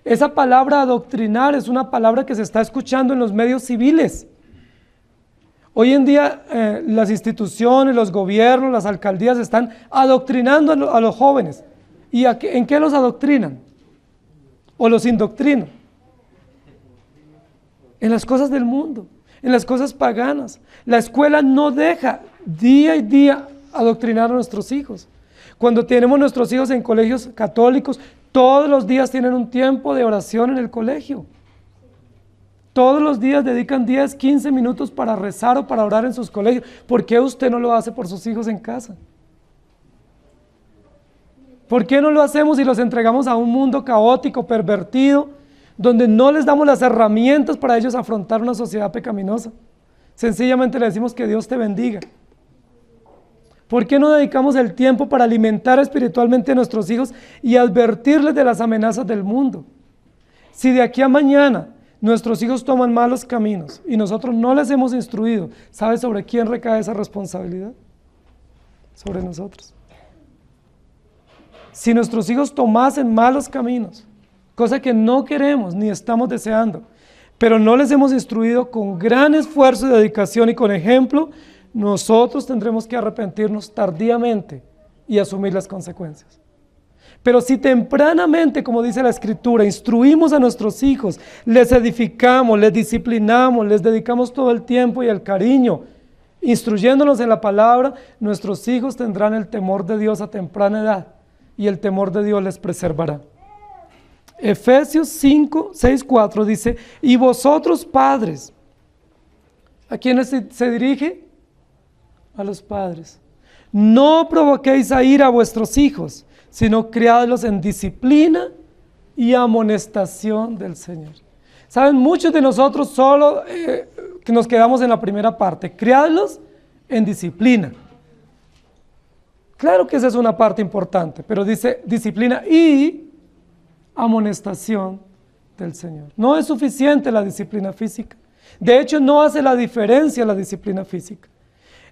Esa palabra adoctrinar es una palabra que se está escuchando en los medios civiles. Hoy en día las instituciones, los gobiernos, las alcaldías están adoctrinando a los jóvenes. ¿Y en qué los adoctrinan? ¿O los indoctrinan? En las cosas del mundo, en las cosas paganas. La escuela no deja día y día adoctrinar a nuestros hijos. Cuando tenemos nuestros hijos en colegios católicos, todos los días tienen un tiempo de oración en el colegio. Todos los días dedican 10, 15 minutos para rezar o para orar en sus colegios. ¿Por qué usted no lo hace por sus hijos en casa? ¿Por qué no lo hacemos y los entregamos a un mundo caótico, pervertido, donde no les damos las herramientas para ellos afrontar una sociedad pecaminosa? Sencillamente le decimos que Dios te bendiga. ¿Por qué no dedicamos el tiempo para alimentar espiritualmente a nuestros hijos y advertirles de las amenazas del mundo? Si de aquí a mañana nuestros hijos toman malos caminos y nosotros no les hemos instruido, ¿sabe sobre quién recae esa responsabilidad? Sobre nosotros. Si nuestros hijos tomasen malos caminos, cosa que no queremos ni estamos deseando, pero no les hemos instruido con gran esfuerzo y dedicación y con ejemplo, nosotros tendremos que arrepentirnos tardíamente y asumir las consecuencias. Pero si tempranamente, como dice la Escritura, instruimos a nuestros hijos, les edificamos, les disciplinamos, les dedicamos todo el tiempo y el cariño, instruyéndonos en la palabra, nuestros hijos tendrán el temor de Dios a temprana edad y el temor de Dios les preservará. Efesios 5, 6, 4 dice, y vosotros padres, ¿a quiénes se dirige? A los padres. No provoquéis a ira a vuestros hijos, sino criadlos en disciplina y amonestación del Señor. Saben, muchos de nosotros solo que nos quedamos en la primera parte, criadlos en disciplina. Claro que esa es una parte importante, pero dice disciplina y amonestación del Señor. No es suficiente la disciplina física. De hecho, no hace la diferencia la disciplina física.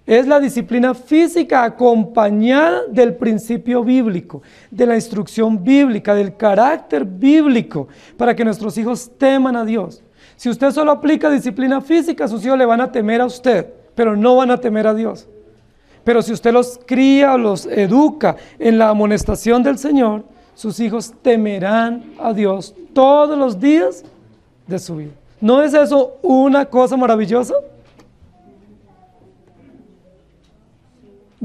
Es la disciplina física acompañada del principio bíblico, de la instrucción bíblica, del carácter bíblico, para que nuestros hijos teman a Dios. Si usted solo aplica disciplina física, sus hijos le van a temer a usted, pero no van a temer a Dios. Pero si usted los cría o los educa en la amonestación del Señor, sus hijos temerán a Dios todos los días de su vida. ¿No es eso una cosa maravillosa?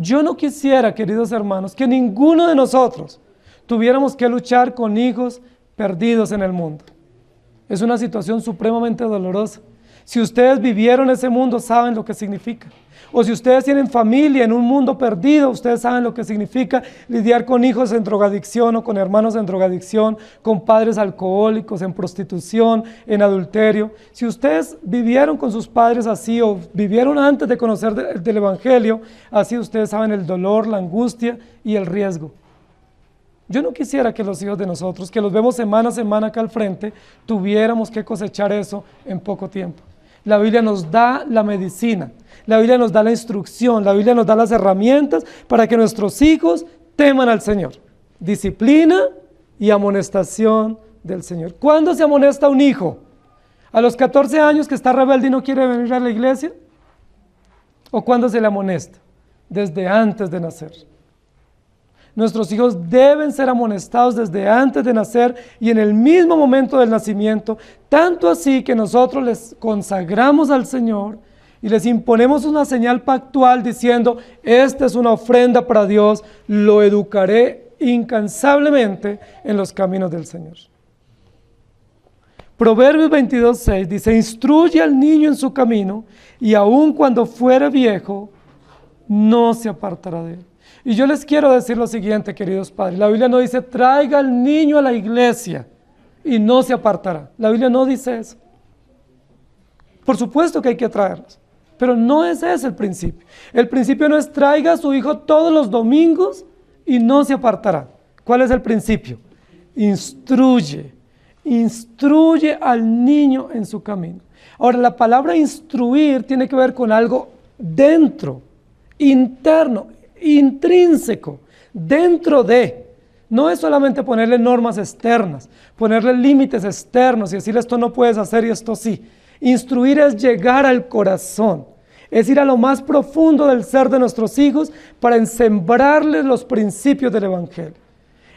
Yo no quisiera, queridos hermanos, que ninguno de nosotros tuviéramos que luchar con hijos perdidos en el mundo. Es una situación supremamente dolorosa. Si ustedes vivieron ese mundo, saben lo que significa. O si ustedes tienen familia en un mundo perdido, ustedes saben lo que significa lidiar con hijos en drogadicción o con hermanos en drogadicción, con padres alcohólicos, en prostitución, en adulterio. Si ustedes vivieron con sus padres así o vivieron antes de conocer del Evangelio, así ustedes saben el dolor, la angustia y el riesgo. Yo no quisiera que los hijos de nosotros, que los vemos semana a semana acá al frente, tuviéramos que cosechar eso en poco tiempo. La Biblia nos da la medicina, la Biblia nos da la instrucción, la Biblia nos da las herramientas para que nuestros hijos teman al Señor. Disciplina y amonestación del Señor. ¿Cuándo se amonesta un hijo? ¿A los 14 años que está rebelde y no quiere venir a la iglesia? ¿O cuándo se le amonesta? Desde antes de nacer. Nuestros hijos deben ser amonestados desde antes de nacer y en el mismo momento del nacimiento, tanto así que nosotros les consagramos al Señor y les imponemos una señal pactual diciendo, esta es una ofrenda para Dios, lo educaré incansablemente en los caminos del Señor. Proverbios 22:6 dice, instruye al niño en su camino y aun cuando fuere viejo, no se apartará de él. Y yo les quiero decir lo siguiente, queridos padres. La Biblia no dice, traiga al niño a la iglesia y no se apartará. La Biblia no dice eso. Por supuesto que hay que traerlos, pero no ese es el principio. El principio no es traiga a su hijo todos los domingos y no se apartará. ¿Cuál es el principio? Instruye al niño en su camino. Ahora, la palabra instruir tiene que ver con algo dentro, interno, intrínseco, dentro de. No es solamente ponerle normas externas, ponerle límites externos y decirle esto no puedes hacer y esto sí. Instruir es llegar al corazón, es ir a lo más profundo del ser de nuestros hijos para sembrarles los principios del Evangelio.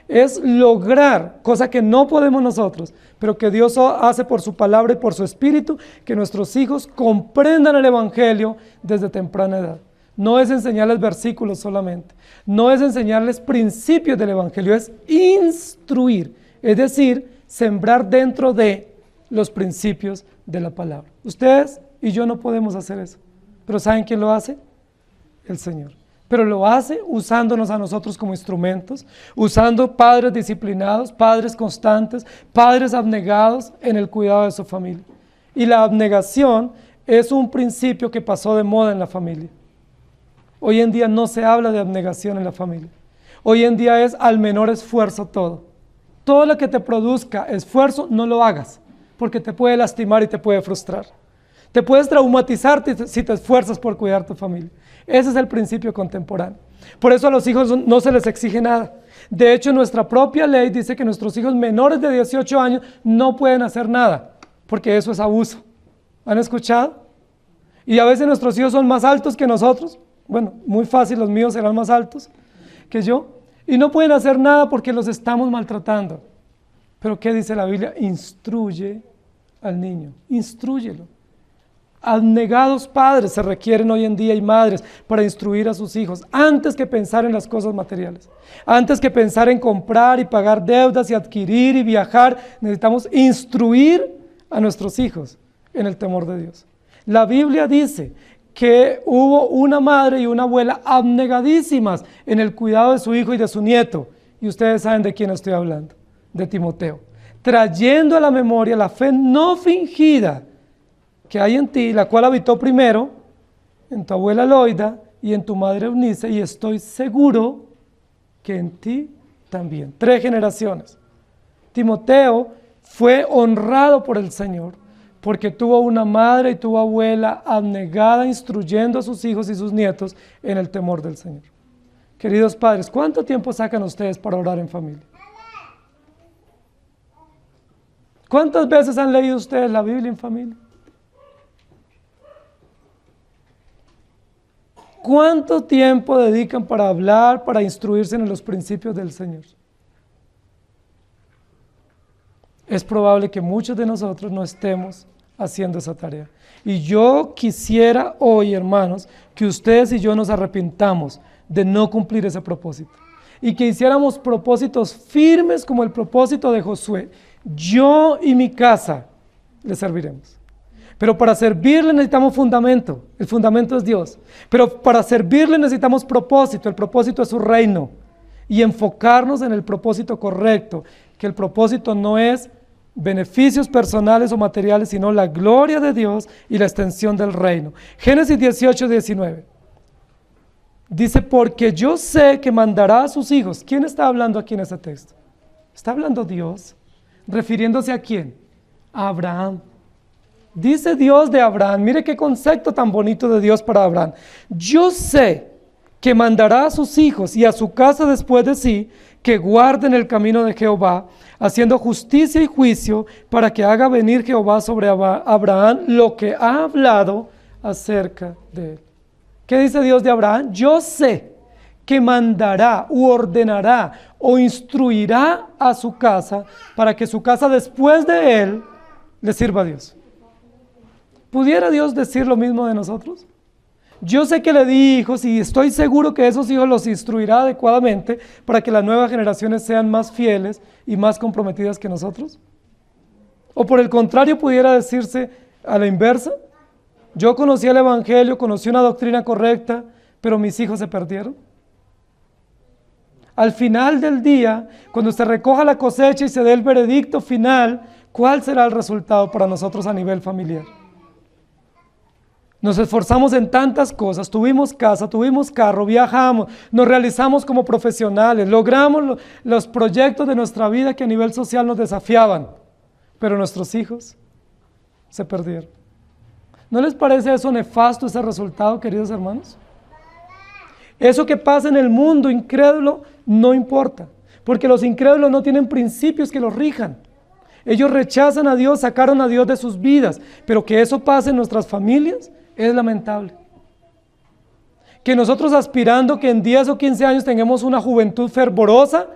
Es lograr, cosa que no podemos nosotros, pero que Dios hace por su palabra y por su espíritu, que nuestros hijos comprendan el Evangelio desde temprana edad. No es enseñarles versículos solamente, no es enseñarles principios del Evangelio, es instruir, es decir, sembrar dentro de los principios de la palabra. Ustedes y yo no podemos hacer eso, pero ¿saben quién lo hace? El Señor. Pero lo hace usándonos a nosotros como instrumentos, usando padres disciplinados, padres constantes, padres abnegados en el cuidado de su familia. Y la abnegación es un principio que pasó de moda en la familia. Hoy en día no se habla de abnegación en la familia. Hoy en día es al menor esfuerzo todo. Todo lo que te produzca esfuerzo, no lo hagas, porque te puede lastimar y te puede frustrar. Te puedes traumatizar si te esfuerzas por cuidar tu familia. Ese es el principio contemporáneo. Por eso a los hijos no se les exige nada. De hecho, nuestra propia ley dice que nuestros hijos menores de 18 años no pueden hacer nada, porque eso es abuso. ¿Han escuchado? Y a veces nuestros hijos son más altos que nosotros. Bueno, muy fácil, los míos serán más altos que yo. Y no pueden hacer nada porque los estamos maltratando. Pero ¿qué dice la Biblia? Instruye al niño, instrúyelo. Abnegados padres se requieren hoy en día y madres para instruir a sus hijos antes que pensar en las cosas materiales, antes que pensar en comprar y pagar deudas y adquirir y viajar. Necesitamos instruir a nuestros hijos en el temor de Dios. La Biblia dice que hubo una madre y una abuela abnegadísimas en el cuidado de su hijo y de su nieto, y ustedes saben de quién estoy hablando, de Timoteo, trayendo a la memoria la fe no fingida que hay en ti, la cual habitó primero en tu abuela Loida y en tu madre Eunice, y estoy seguro que en ti también. 3 generaciones. Timoteo fue honrado por el Señor porque tuvo una madre y tuvo abuela abnegada instruyendo a sus hijos y sus nietos en el temor del Señor. Queridos padres, ¿cuánto tiempo sacan ustedes para orar en familia? ¿Cuántas veces han leído ustedes la Biblia en familia? ¿Cuánto tiempo dedican para hablar, para instruirse en los principios del Señor? Es probable que muchos de nosotros no estemos haciendo esa tarea. Y yo quisiera hoy, hermanos, que ustedes y yo nos arrepintamos de no cumplir ese propósito. Y que hiciéramos propósitos firmes como el propósito de Josué. Yo y mi casa le serviremos. Pero para servirle necesitamos fundamento. El fundamento es Dios. Pero para servirle necesitamos propósito. El propósito es su reino. Y enfocarnos en el propósito correcto. Que el propósito no es beneficios personales o materiales, sino la gloria de Dios y la extensión del reino. Génesis 18, 19. Dice, porque yo sé que mandará a sus hijos. ¿Quién está hablando aquí en ese texto? Está hablando Dios. ¿Refiriéndose a quién? A Abraham. Dice Dios de Abraham, mire qué concepto tan bonito de Dios para Abraham. Yo sé que mandará a sus hijos y a su casa después de sí, que guarden el camino de Jehová, haciendo justicia y juicio, para que haga venir Jehová sobre Abraham lo que ha hablado acerca de él. ¿Qué dice Dios de Abraham? Yo sé que mandará u ordenará o instruirá a su casa para que su casa después de él le sirva a Dios. ¿Pudiera Dios decir lo mismo de nosotros? Yo sé que le di hijos y estoy seguro que esos hijos los instruirá adecuadamente para que las nuevas generaciones sean más fieles y más comprometidas que nosotros. O por el contrario, pudiera decirse a la inversa. Yo conocí el Evangelio, conocí una doctrina correcta, pero mis hijos se perdieron. Al final del día, cuando se recoja la cosecha y se dé el veredicto final, ¿cuál será el resultado para nosotros a nivel familiar? Nos esforzamos en tantas cosas, tuvimos casa, tuvimos carro, viajamos, nos realizamos como profesionales, logramos los proyectos de nuestra vida que a nivel social nos desafiaban, pero nuestros hijos se perdieron. ¿No les parece eso nefasto, ese resultado, queridos hermanos? Eso que pasa en el mundo incrédulo no importa, porque los incrédulos no tienen principios que los rijan. Ellos rechazan a Dios, sacaron a Dios de sus vidas, pero que eso pase en nuestras familias es lamentable. Que nosotros aspirando que en 10 o 15 años tengamos una juventud fervorosa,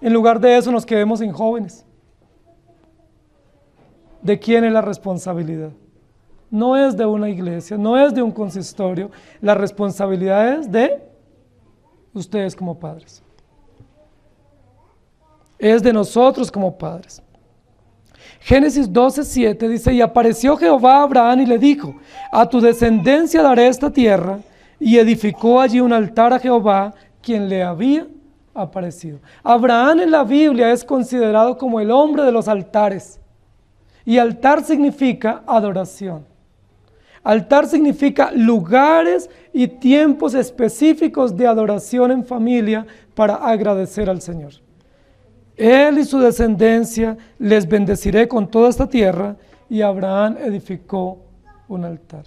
en lugar de eso nos quedemos sin jóvenes. ¿De quién es la responsabilidad? No es de una iglesia, no es de un consistorio, la responsabilidad es de ustedes como padres. Es de nosotros como padres. Génesis 12:7 dice, y apareció Jehová a Abraham y le dijo, a tu descendencia daré esta tierra, y edificó allí un altar a Jehová, quien le había aparecido. Abraham en la Biblia es considerado como el hombre de los altares, y altar significa adoración. Altar significa lugares y tiempos específicos de adoración en familia para agradecer al Señor. Él y su descendencia les bendeciré con toda esta tierra y Abraham edificó un altar.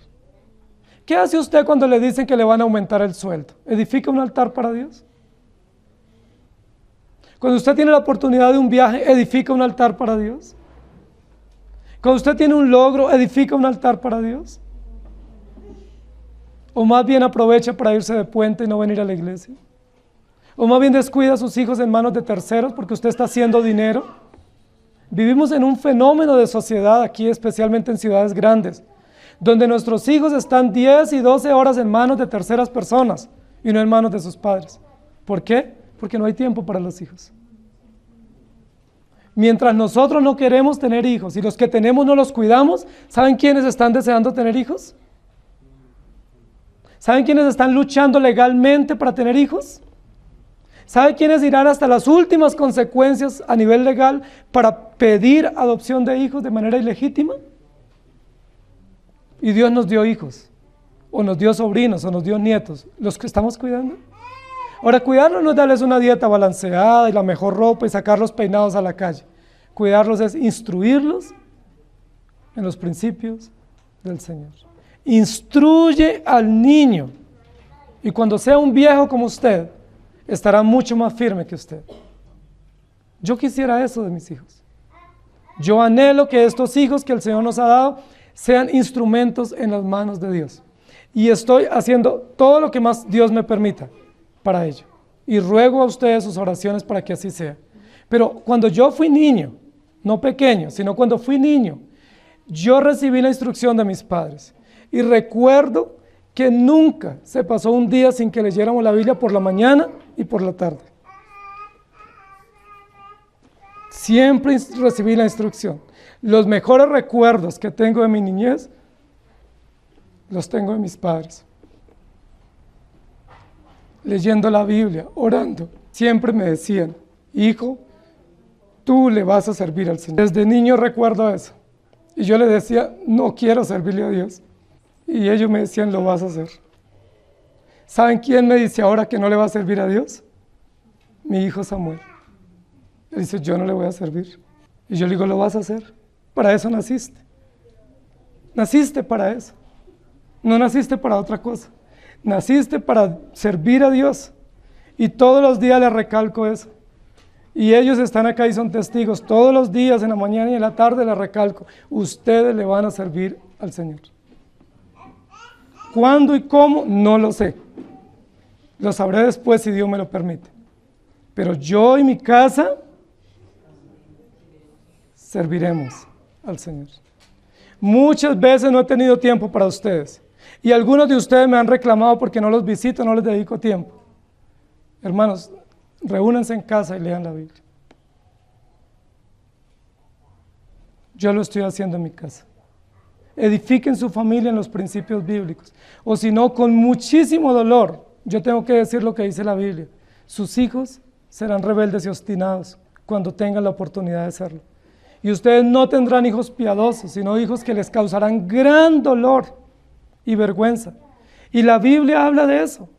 ¿Qué hace usted cuando le dicen que le van a aumentar el sueldo? ¿Edifica un altar para Dios? Cuando usted tiene la oportunidad de un viaje, ¿edifica un altar para Dios? Cuando usted tiene un logro, ¿edifica un altar para Dios? ¿O más bien aprovecha para irse de puente y no venir a la iglesia? ¿O más bien descuida a sus hijos en manos de terceros porque usted está haciendo dinero? Vivimos en un fenómeno de sociedad aquí, especialmente en ciudades grandes, donde nuestros hijos están 10 y 12 horas en manos de terceras personas y no en manos de sus padres. ¿Por qué? Porque no hay tiempo para los hijos. Mientras nosotros no queremos tener hijos y los que tenemos no los cuidamos, ¿saben quiénes están deseando tener hijos? ¿Saben quiénes están luchando legalmente para tener hijos? ¿Saben quiénes irán hasta las últimas consecuencias a nivel legal para pedir adopción de hijos de manera ilegítima? Y Dios nos dio hijos, o nos dio sobrinos, o nos dio nietos, los que estamos cuidando. Ahora, cuidarlos no es darles una dieta balanceada y la mejor ropa y sacarlos peinados a la calle. Cuidarlos es instruirlos en los principios del Señor. Instruye al niño, y cuando sea un viejo como usted, estará mucho más firme que usted. Yo quisiera eso de mis hijos. Yo anhelo que estos hijos que el Señor nos ha dado sean instrumentos en las manos de Dios. Y estoy haciendo todo lo que más Dios me permita para ello. Y ruego a ustedes sus oraciones para que así sea. Pero cuando yo fui niño, no pequeño, sino cuando fui niño, yo recibí la instrucción de mis padres. Y recuerdo que nunca se pasó un día sin que leyéramos la Biblia por la mañana y por la tarde. Siempre recibí la instrucción. Los mejores recuerdos que tengo de mi niñez, los tengo de mis padres. Leyendo la Biblia, orando, siempre me decían, hijo, tú le vas a servir al Señor. Desde niño recuerdo eso. Y yo le decía, no quiero servirle a Dios. Y ellos me decían, lo vas a hacer. ¿Saben quién me dice ahora que no le va a servir a Dios? Mi hijo Samuel. Él dice, yo no le voy a servir. Y yo le digo, lo vas a hacer. Para eso naciste. Naciste para eso. No naciste para otra cosa. Naciste para servir a Dios. Y todos los días le recalco eso. Y ellos están acá y son testigos. Todos los días, en la mañana y en la tarde, le recalco. Ustedes le van a servir al Señor. ¿Cuándo y cómo? No lo sé. Lo sabré después si Dios me lo permite. Pero yo y mi casa serviremos al Señor. Muchas veces no he tenido tiempo para ustedes. Y algunos de ustedes me han reclamado porque no los visito, no les dedico tiempo. Hermanos, reúnanse en casa y lean la Biblia. Yo lo estoy haciendo en mi casa. Edifiquen su familia en los principios bíblicos. O si no, con muchísimo dolor, yo tengo que decir lo que dice la Biblia. Sus hijos serán rebeldes y obstinados cuando tengan la oportunidad de serlo. Y ustedes no tendrán hijos piadosos, sino hijos que les causarán gran dolor y vergüenza. Y la Biblia habla de eso,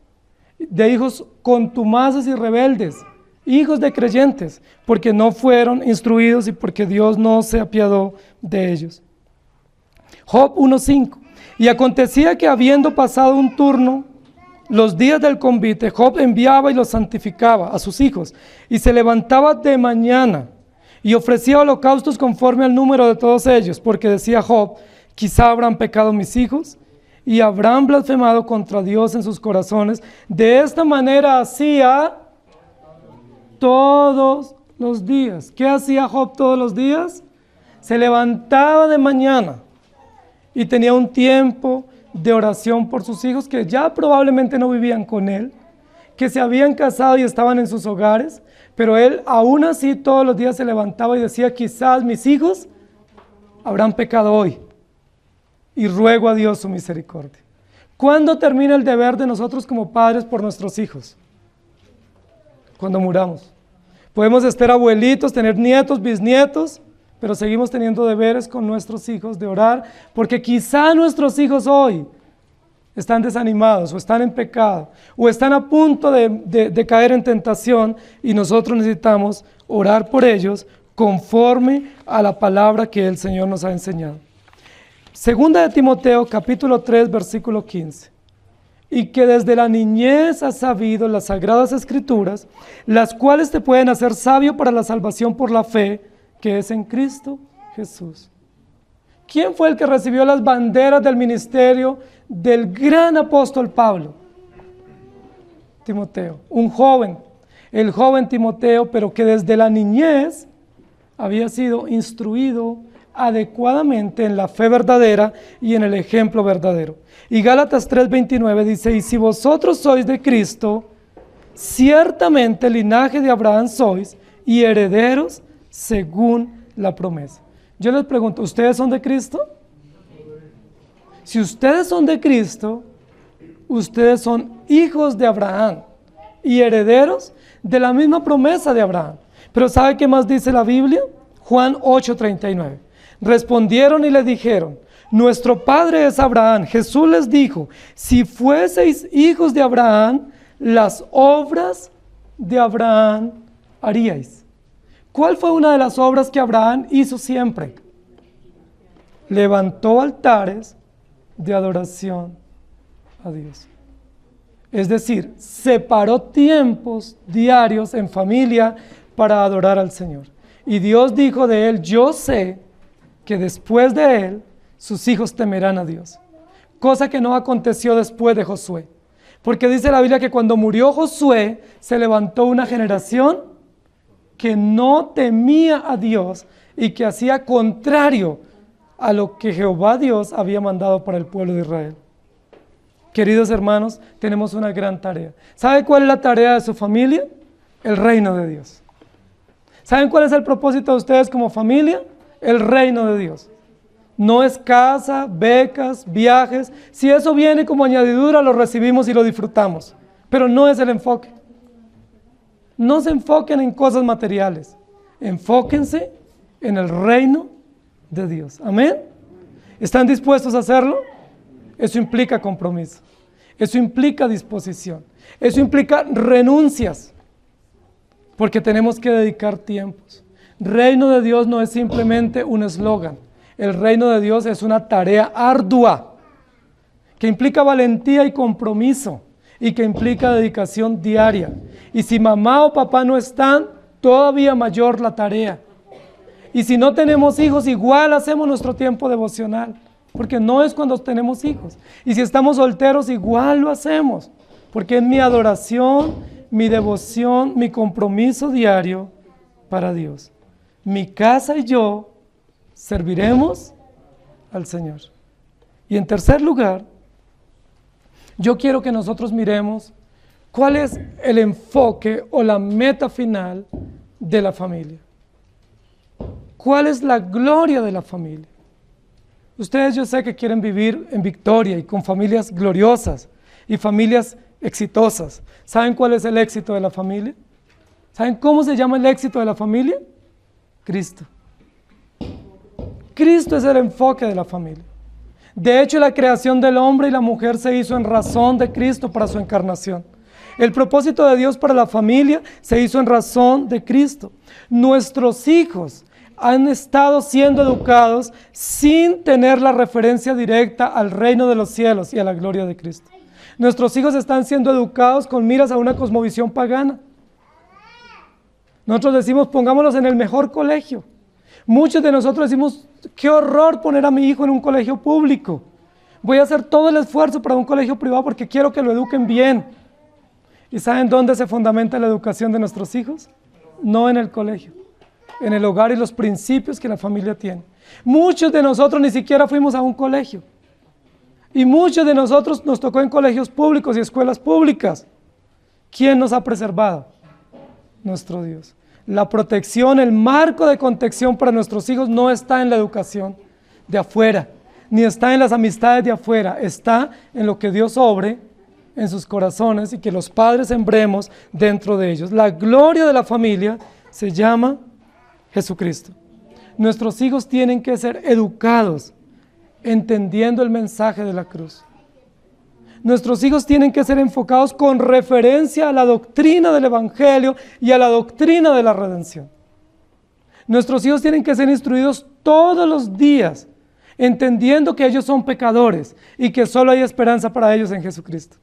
de hijos contumaces y rebeldes, hijos de creyentes, porque no fueron instruidos y porque Dios no se apiadó de ellos. Job 1:5. Y acontecía que habiendo pasado un turno, los días del convite, Job enviaba y los santificaba a sus hijos, y se levantaba de mañana, y ofrecía holocaustos conforme al número de todos ellos, porque decía Job, quizá habrán pecado mis hijos, y habrán blasfemado contra Dios en sus corazones. De esta manera hacía todos los días. ¿Qué hacía Job todos los días? Se levantaba de mañana, y tenía un tiempo de oración por sus hijos que ya probablemente no vivían con él, que se habían casado y estaban en sus hogares, pero él aún así todos los días se levantaba y decía, quizás mis hijos habrán pecado hoy, y ruego a Dios su misericordia. ¿Cuándo termina el deber de nosotros como padres por nuestros hijos? Cuando muramos. Podemos estar abuelitos, tener nietos, bisnietos, pero seguimos teniendo deberes con nuestros hijos de orar, porque quizá nuestros hijos hoy están desanimados, o están en pecado, o están a punto de caer en tentación, y nosotros necesitamos orar por ellos conforme a la palabra que el Señor nos ha enseñado. Segunda de Timoteo, capítulo 3, versículo 15. Y que desde la niñez has sabido las sagradas escrituras, las cuales te pueden hacer sabio para la salvación por la fe que es en Cristo Jesús. ¿Quién fue el que recibió las banderas del ministerio del gran apóstol Pablo? Timoteo, un joven, el joven Timoteo, pero que desde la niñez había sido instruido adecuadamente en la fe verdadera y en el ejemplo verdadero. Y Gálatas 3:29 dice, y si vosotros sois de Cristo, ciertamente linaje de Abraham sois y herederos según la promesa. Yo les pregunto, ¿ustedes son de Cristo? Si ustedes son de Cristo, ustedes son hijos de Abraham y herederos de la misma promesa de Abraham. Pero ¿sabe qué más dice la Biblia? Juan 8:39. Respondieron y le dijeron, nuestro padre es Abraham. Jesús les dijo, si fueseis hijos de Abraham, las obras de Abraham haríais. ¿Cuál fue una de las obras que Abraham hizo siempre? Levantó altares de adoración a Dios. Es decir, separó tiempos diarios en familia para adorar al Señor. Y Dios dijo de él, yo sé que después de él, sus hijos temerán a Dios. Cosa que no aconteció después de Josué. Porque dice la Biblia que cuando murió Josué, se levantó una generación que no temía a Dios y que hacía contrario a lo que Jehová Dios había mandado para el pueblo de Israel. Queridos hermanos, tenemos una gran tarea. ¿Sabe cuál es la tarea de su familia? El reino de Dios. ¿Saben cuál es el propósito de ustedes como familia? El reino de Dios. No es casa, becas, viajes. Si eso viene como añadidura, lo recibimos y lo disfrutamos. Pero no es el enfoque. No se enfoquen en cosas materiales. Enfóquense en el reino de Dios. Amén. ¿Están dispuestos a hacerlo? Eso implica compromiso. Eso implica disposición. Eso implica renuncias. Porque tenemos que dedicar tiempos. Reino de Dios no es simplemente un eslogan. El reino de Dios es una tarea ardua que implica valentía y compromiso y que implica dedicación diaria. Y si mamá o papá no están, todavía mayor la tarea. Y si no tenemos hijos, igual hacemos nuestro tiempo devocional, porque no es cuando tenemos hijos. Y si estamos solteros, igual lo hacemos, porque es mi adoración, mi devoción, mi compromiso diario para Dios. Mi casa y yo serviremos al Señor. Y en tercer lugar, yo quiero que nosotros miremos cuál es el enfoque o la meta final de la familia. ¿Cuál es la gloria de la familia? Ustedes yo sé que quieren vivir en victoria y con familias gloriosas y familias exitosas. ¿Saben cuál es el éxito de la familia? ¿Saben cómo se llama el éxito de la familia? Cristo. Cristo es el enfoque de la familia. De hecho, la creación del hombre y la mujer se hizo en razón de Cristo para su encarnación. El propósito de Dios para la familia se hizo en razón de Cristo. Nuestros hijos han estado siendo educados sin tener la referencia directa al reino de los cielos y a la gloria de Cristo. Nuestros hijos están siendo educados con miras a una cosmovisión pagana. Nosotros decimos, pongámoslos en el mejor colegio. Muchos de nosotros decimos, qué horror poner a mi hijo en un colegio público. Voy a hacer todo el esfuerzo para un colegio privado porque quiero que lo eduquen bien. ¿Y saben dónde se fundamenta la educación de nuestros hijos? No en el colegio, en el hogar y los principios que la familia tiene. Muchos de nosotros ni siquiera fuimos a un colegio. Y muchos de nosotros nos tocó en colegios públicos y escuelas públicas. ¿Quién nos ha preservado? Nuestro Dios. La protección, el marco de contención para nuestros hijos no está en la educación de afuera, ni está en las amistades de afuera, está en lo que Dios obre en sus corazones y que los padres sembremos dentro de ellos. La gloria de la familia se llama Jesucristo. Nuestros hijos tienen que ser educados entendiendo el mensaje de la cruz. Nuestros hijos tienen que ser enfocados con referencia a la doctrina del Evangelio y a la doctrina de la redención. Nuestros hijos tienen que ser instruidos todos los días entendiendo que ellos son pecadores y que solo hay esperanza para ellos en Jesucristo.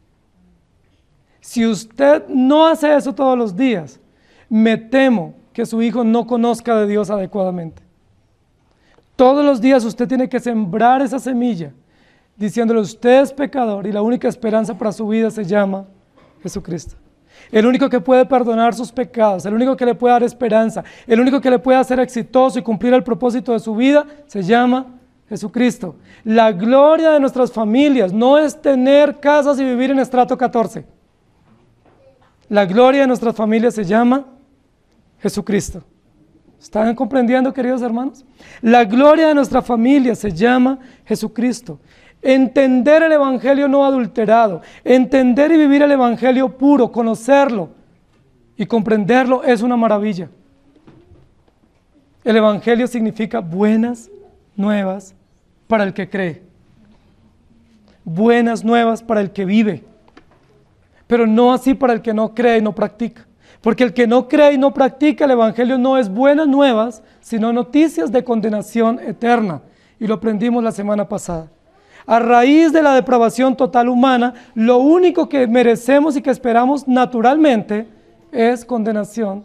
Si usted no hace eso todos los días, me temo que su hijo no conozca de Dios adecuadamente. Todos los días usted tiene que sembrar esa semilla, diciéndole: usted es pecador y la única esperanza para su vida se llama Jesucristo. El único que puede perdonar sus pecados, el único que le puede dar esperanza, el único que le puede hacer exitoso y cumplir el propósito de su vida, se llama Jesucristo. La gloria de nuestras familias no es tener casas y vivir en estrato 14. La gloria de nuestras familias se llama Jesucristo. ¿Están comprendiendo, queridos hermanos? La gloria de nuestra familia se llama Jesucristo. Entender el evangelio no adulterado, entender y vivir el evangelio puro, conocerlo y comprenderlo es una maravilla. El evangelio significa buenas nuevas para el que cree, buenas nuevas para el que vive, pero no así para el que no cree y no practica. Porque el que no cree y no practica el evangelio no es buenas nuevas, sino noticias de condenación eterna. Y lo aprendimos la semana pasada. A raíz de la depravación total humana, lo único que merecemos y que esperamos naturalmente es condenación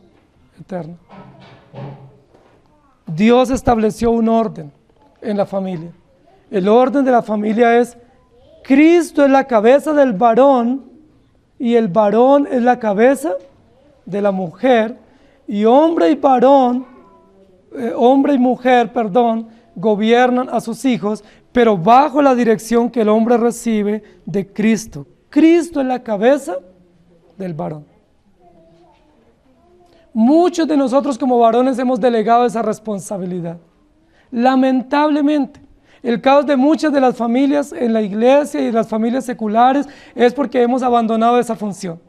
eterna. Dios estableció un orden en la familia. El orden de la familia es: Cristo es la cabeza del varón y el varón es la cabeza de la mujer, y hombre y mujer, gobiernan a sus hijos, pero bajo la dirección que el hombre recibe de Cristo. Cristo es la cabeza del varón. Muchos de nosotros como varones hemos delegado esa responsabilidad. Lamentablemente, el caos de muchas de las familias en la iglesia y las familias seculares es porque hemos abandonado esa función.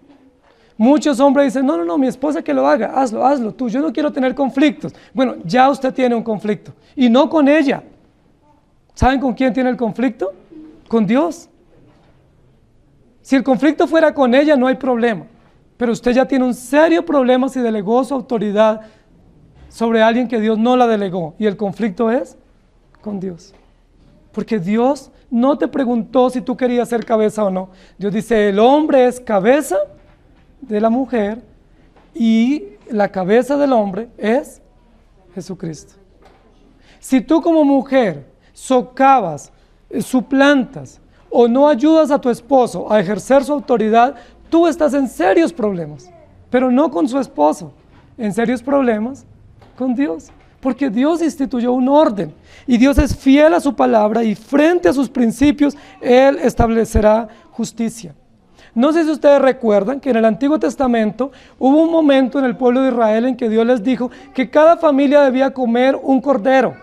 Muchos hombres dicen: no, mi esposa que lo haga, hazlo tú, yo no quiero tener conflictos. Bueno, ya usted tiene un conflicto, y no con ella. ¿Saben con quién tiene el conflicto? Con Dios. Si el conflicto fuera con ella, no hay problema, pero usted ya tiene un serio problema si delegó su autoridad sobre alguien que Dios no la delegó, y el conflicto es con Dios. Porque Dios no te preguntó si tú querías ser cabeza o no. Dios dice: el hombre es cabeza de la mujer y la cabeza del hombre es Jesucristo. Si tú como mujer socavas, suplantas o no ayudas a tu esposo a ejercer su autoridad, tú estás en serios problemas, pero no con su esposo, en serios problemas con Dios, porque Dios instituyó un orden y Dios es fiel a su palabra y frente a sus principios Él establecerá justicia. No sé si ustedes recuerdan que en el Antiguo Testamento hubo un momento en el pueblo de Israel en que Dios les dijo que cada familia debía comer un cordero,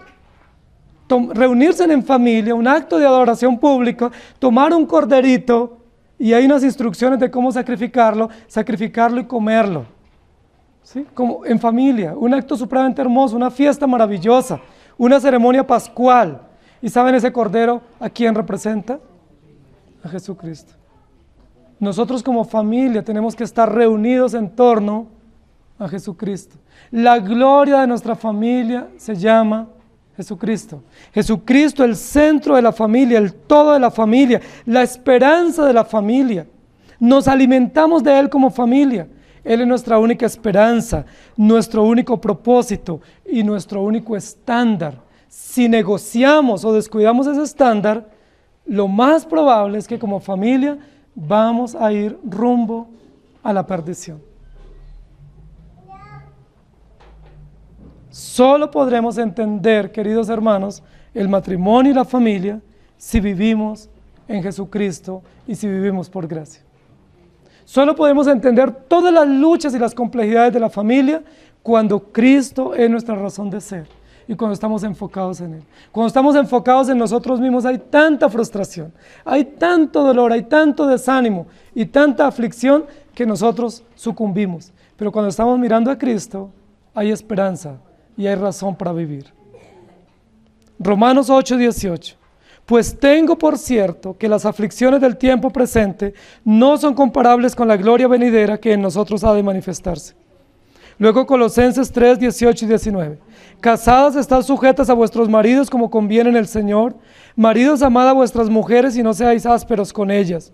reunirse en familia, un acto de adoración pública, tomar un corderito, y hay unas instrucciones de cómo sacrificarlo y comerlo, ¿sí? Como en familia, un acto supremamente hermoso, una fiesta maravillosa, una ceremonia pascual. ¿Y saben ese cordero a quién representa? A Jesucristo. Nosotros como familia tenemos que estar reunidos en torno a Jesucristo. La gloria de nuestra familia se llama Jesucristo. Jesucristo, el centro de la familia, el todo de la familia, la esperanza de la familia. Nos alimentamos de Él como familia. Él es nuestra única esperanza, nuestro único propósito y nuestro único estándar. Si negociamos o descuidamos ese estándar, lo más probable es que como familia vamos a ir rumbo a la perdición. Solo podremos entender, queridos hermanos, el matrimonio y la familia si vivimos en Jesucristo y si vivimos por gracia. Solo podemos entender todas las luchas y las complejidades de la familia cuando Cristo es nuestra razón de ser y cuando estamos enfocados en Él. Cuando estamos enfocados en nosotros mismos hay tanta frustración, hay tanto dolor, hay tanto desánimo y tanta aflicción que nosotros sucumbimos. Pero cuando estamos mirando a Cristo hay esperanza y hay razón para vivir. Romanos 8:18. Pues tengo por cierto que las aflicciones del tiempo presente no son comparables con la gloria venidera que en nosotros ha de manifestarse. Luego Colosenses 3, 18 y 19. Casadas, estad sujetas a vuestros maridos como conviene en el Señor. Maridos, amad a vuestras mujeres y no seáis ásperos con ellas.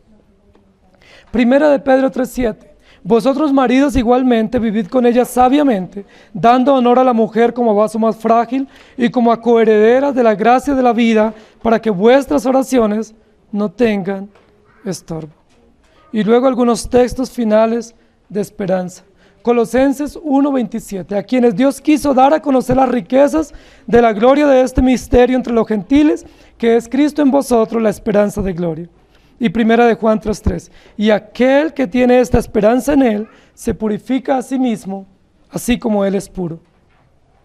Primera de Pedro 3, 7. Vosotros maridos igualmente vivid con ellas sabiamente, dando honor a la mujer como vaso más frágil y como a coherederas de la gracia de la vida, para que vuestras oraciones no tengan estorbo. Y luego algunos textos finales de esperanza. Colosenses 1:27, a quienes Dios quiso dar a conocer las riquezas de la gloria de este misterio entre los gentiles, que es Cristo en vosotros, la esperanza de gloria. Y primera de Juan 3:3, y aquel que tiene esta esperanza en él, se purifica a sí mismo, así como él es puro.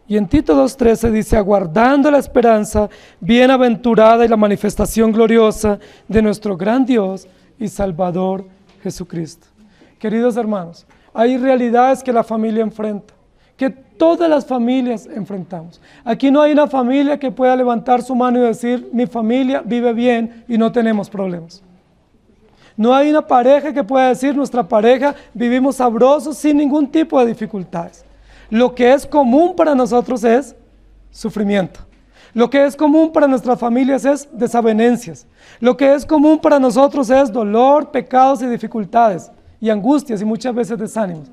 Y en Tito 2:13 dice, aguardando la esperanza bienaventurada y la manifestación gloriosa de nuestro gran Dios y Salvador Jesucristo. Queridos hermanos, hay realidades que la familia enfrenta, que todas las familias enfrentamos. Aquí no hay una familia que pueda levantar su mano y decir, mi familia vive bien y no tenemos problemas. No hay una pareja que pueda decir, nuestra pareja vivimos sabrosos sin ningún tipo de dificultades. Lo que es común para nosotros es sufrimiento. Lo que es común para nuestras familias es desavenencias. Lo que es común para nosotros es dolor, pecados y dificultades, y angustias y muchas veces desánimos.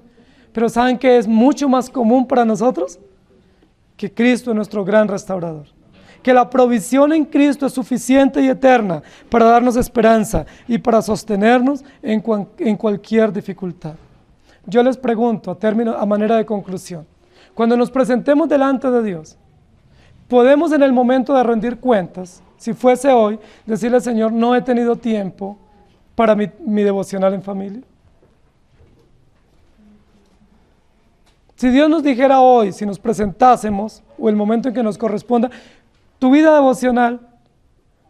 Pero ¿saben qué es mucho más común para nosotros? Que Cristo es nuestro gran restaurador. Que la provisión en Cristo es suficiente y eterna para darnos esperanza y para sostenernos en cualquier dificultad. Yo les pregunto, a manera de conclusión, cuando nos presentemos delante de Dios, ¿podemos en el momento de rendir cuentas, si fuese hoy, decirle, Señor, no he tenido tiempo para mi devocional en familia? Si Dios nos dijera hoy, si nos presentásemos, o el momento en que nos corresponda, tu vida devocional,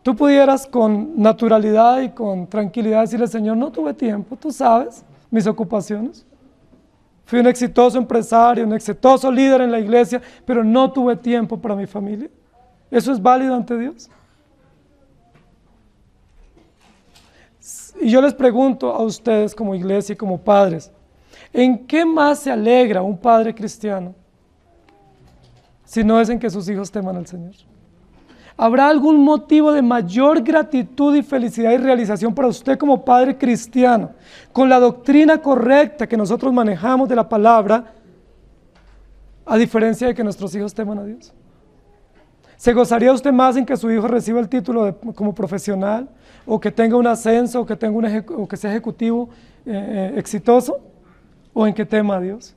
tú pudieras con naturalidad y con tranquilidad decirle, Señor, no tuve tiempo, tú sabes mis ocupaciones. Fui un exitoso empresario, un exitoso líder en la iglesia, pero no tuve tiempo para mi familia. ¿Eso es válido ante Dios? Y yo les pregunto a ustedes como iglesia y como padres, ¿en qué más se alegra un padre cristiano si no es en que sus hijos teman al Señor? ¿Habrá algún motivo de mayor gratitud y felicidad y realización para usted como padre cristiano, con la doctrina correcta que nosotros manejamos de la palabra, a diferencia de que nuestros hijos teman a Dios? ¿Se gozaría usted más en que su hijo reciba el título como profesional, o que tenga un ascenso, o que sea ejecutivo exitoso, o en que tema a Dios?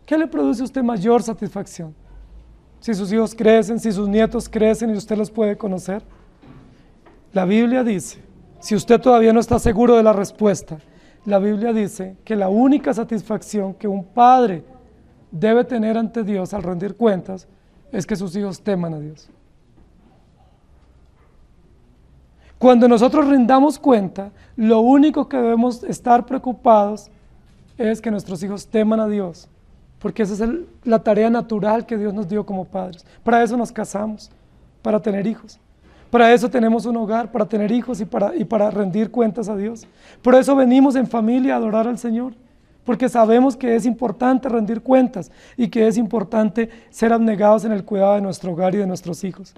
¿Qué le produce a usted mayor satisfacción? Si sus hijos crecen, si sus nietos crecen y usted los puede conocer. La Biblia dice, si usted todavía no está seguro de la respuesta, la Biblia dice que la única satisfacción que un padre debe tener ante Dios al rendir cuentas es que sus hijos teman a Dios. Cuando nosotros rindamos cuenta, lo único que debemos estar preocupados es que nuestros hijos teman a Dios, porque esa es la tarea natural que Dios nos dio como padres. Para eso nos casamos, para tener hijos. Para eso tenemos un hogar, para tener hijos y para rendir cuentas a Dios. Por eso venimos en familia a adorar al Señor, porque sabemos que es importante rendir cuentas y que es importante ser abnegados en el cuidado de nuestro hogar y de nuestros hijos.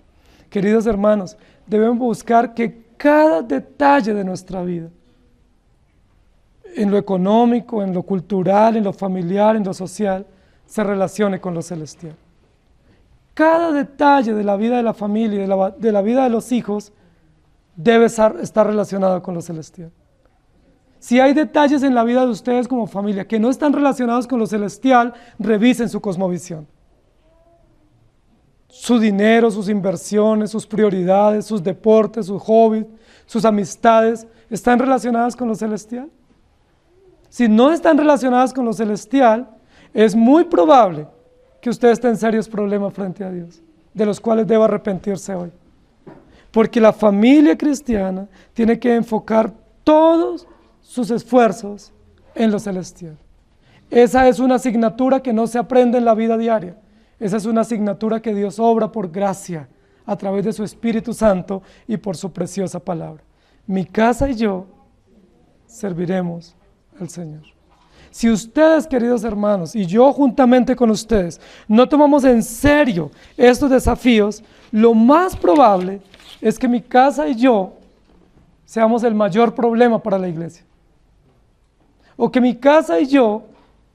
Queridos hermanos, debemos buscar que cada detalle de nuestra vida, en lo económico, en lo cultural, en lo familiar, en lo social, se relacione con lo celestial. Cada detalle de la vida de la familia y de la vida de los hijos debe estar relacionado con lo celestial. Si hay detalles en la vida de ustedes como familia que no están relacionados con lo celestial, revisen su cosmovisión. Su dinero, sus inversiones, sus prioridades, sus deportes, sus hobbies, sus amistades, ¿están relacionadas con lo celestial? Si no están relacionadas con lo celestial, es muy probable que usted esté en serios problemas frente a Dios, de los cuales deba arrepentirse hoy. Porque la familia cristiana tiene que enfocar todos sus esfuerzos en lo celestial. Esa es una asignatura que no se aprende en la vida diaria. Esa es una asignatura que Dios obra por gracia, a través de su Espíritu Santo y por su preciosa palabra. Mi casa y yo serviremos al Señor. Si ustedes, queridos hermanos, y yo juntamente con ustedes, no tomamos en serio estos desafíos, lo más probable es que mi casa y yo seamos el mayor problema para la iglesia. O que mi casa y yo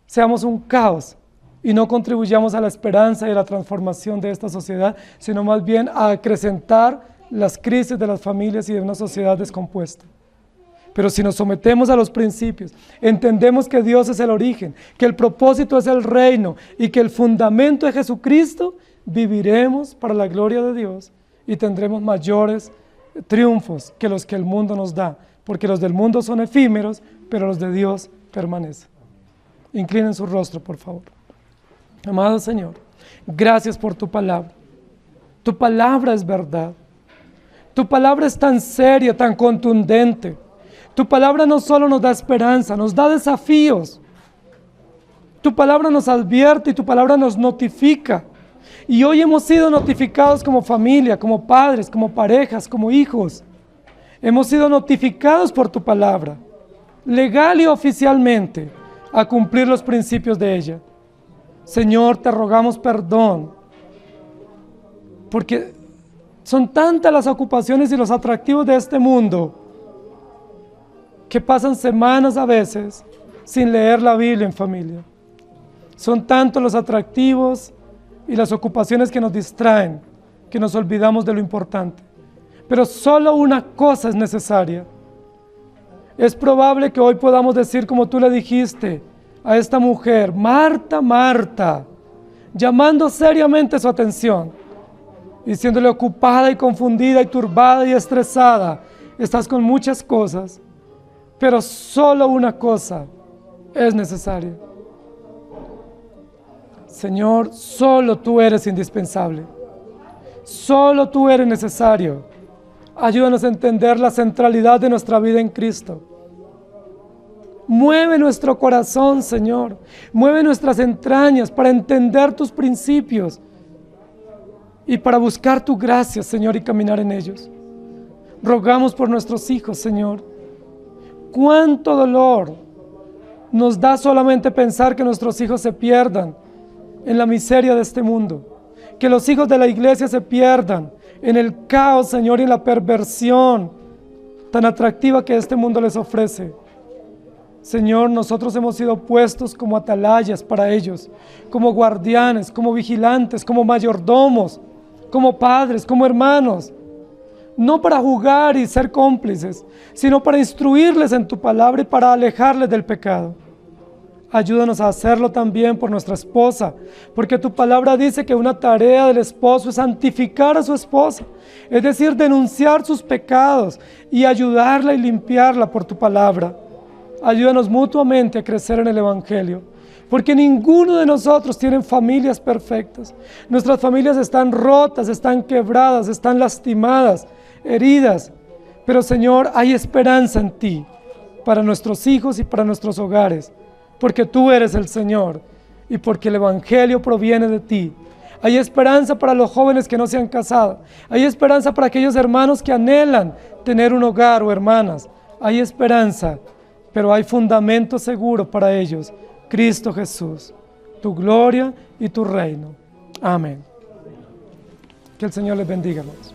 seamos un caos y no contribuyamos a la esperanza y a la transformación de esta sociedad, sino más bien a acrecentar las crisis de las familias y de una sociedad descompuesta. Pero si nos sometemos a los principios, entendemos que Dios es el origen, que el propósito es el reino y que el fundamento es Jesucristo, viviremos para la gloria de Dios y tendremos mayores triunfos que los que el mundo nos da, porque los del mundo son efímeros, pero los de Dios permanecen. Inclinen su rostro, por favor. Amado Señor, gracias por tu palabra. Tu palabra es verdad. Tu palabra es tan seria, tan contundente. Tu palabra no solo nos da esperanza, nos da desafíos. Tu palabra nos advierte y tu palabra nos notifica. Y hoy hemos sido notificados como familia, como padres, como parejas, como hijos. Hemos sido notificados por tu palabra, legal y oficialmente, a cumplir los principios de ella. Señor, te rogamos perdón, porque son tantas las ocupaciones y los atractivos de este mundo, que pasan semanas a veces sin leer la Biblia en familia. Son tantos los atractivos y las ocupaciones que nos distraen, que nos olvidamos de lo importante. Pero solo una cosa es necesaria. Es probable que hoy podamos decir como tú le dijiste a esta mujer, Marta, Marta, llamando seriamente su atención, diciéndole ocupada y confundida y turbada y estresada, estás con muchas cosas, pero solo una cosa es necesaria. Señor, solo tú eres indispensable. Solo tú eres necesario. Ayúdanos a entender la centralidad de nuestra vida en Cristo. Mueve nuestro corazón, Señor. Mueve nuestras entrañas para entender tus principios y para buscar tu gracia, Señor, y caminar en ellos. Rogamos por nuestros hijos, Señor. Cuánto dolor nos da solamente pensar que nuestros hijos se pierdan en la miseria de este mundo, que los hijos de la iglesia se pierdan en el caos, Señor, y en la perversión tan atractiva que este mundo les ofrece. Señor, nosotros hemos sido puestos como atalayas para ellos, como guardianes, como vigilantes, como mayordomos, como padres, como hermanos, no para jugar y ser cómplices, sino para instruirles en tu palabra y para alejarles del pecado. Ayúdanos a hacerlo también por nuestra esposa, porque tu palabra dice que una tarea del esposo es santificar a su esposa, es decir, denunciar sus pecados y ayudarla y limpiarla por tu palabra. Ayúdanos mutuamente a crecer en el Evangelio, porque ninguno de nosotros tiene familias perfectas. Nuestras familias están rotas, están quebradas, están lastimadas, heridas, pero Señor, hay esperanza en ti para nuestros hijos y para nuestros hogares, porque tú eres el Señor y porque el Evangelio proviene de ti. Hay esperanza para los jóvenes que no se han casado. Hay esperanza para aquellos hermanos que anhelan tener un hogar o hermanas. Hay esperanza, pero hay fundamento seguro para ellos. Cristo Jesús, tu gloria y tu reino. Amén. Que el Señor les bendiga, hermanos.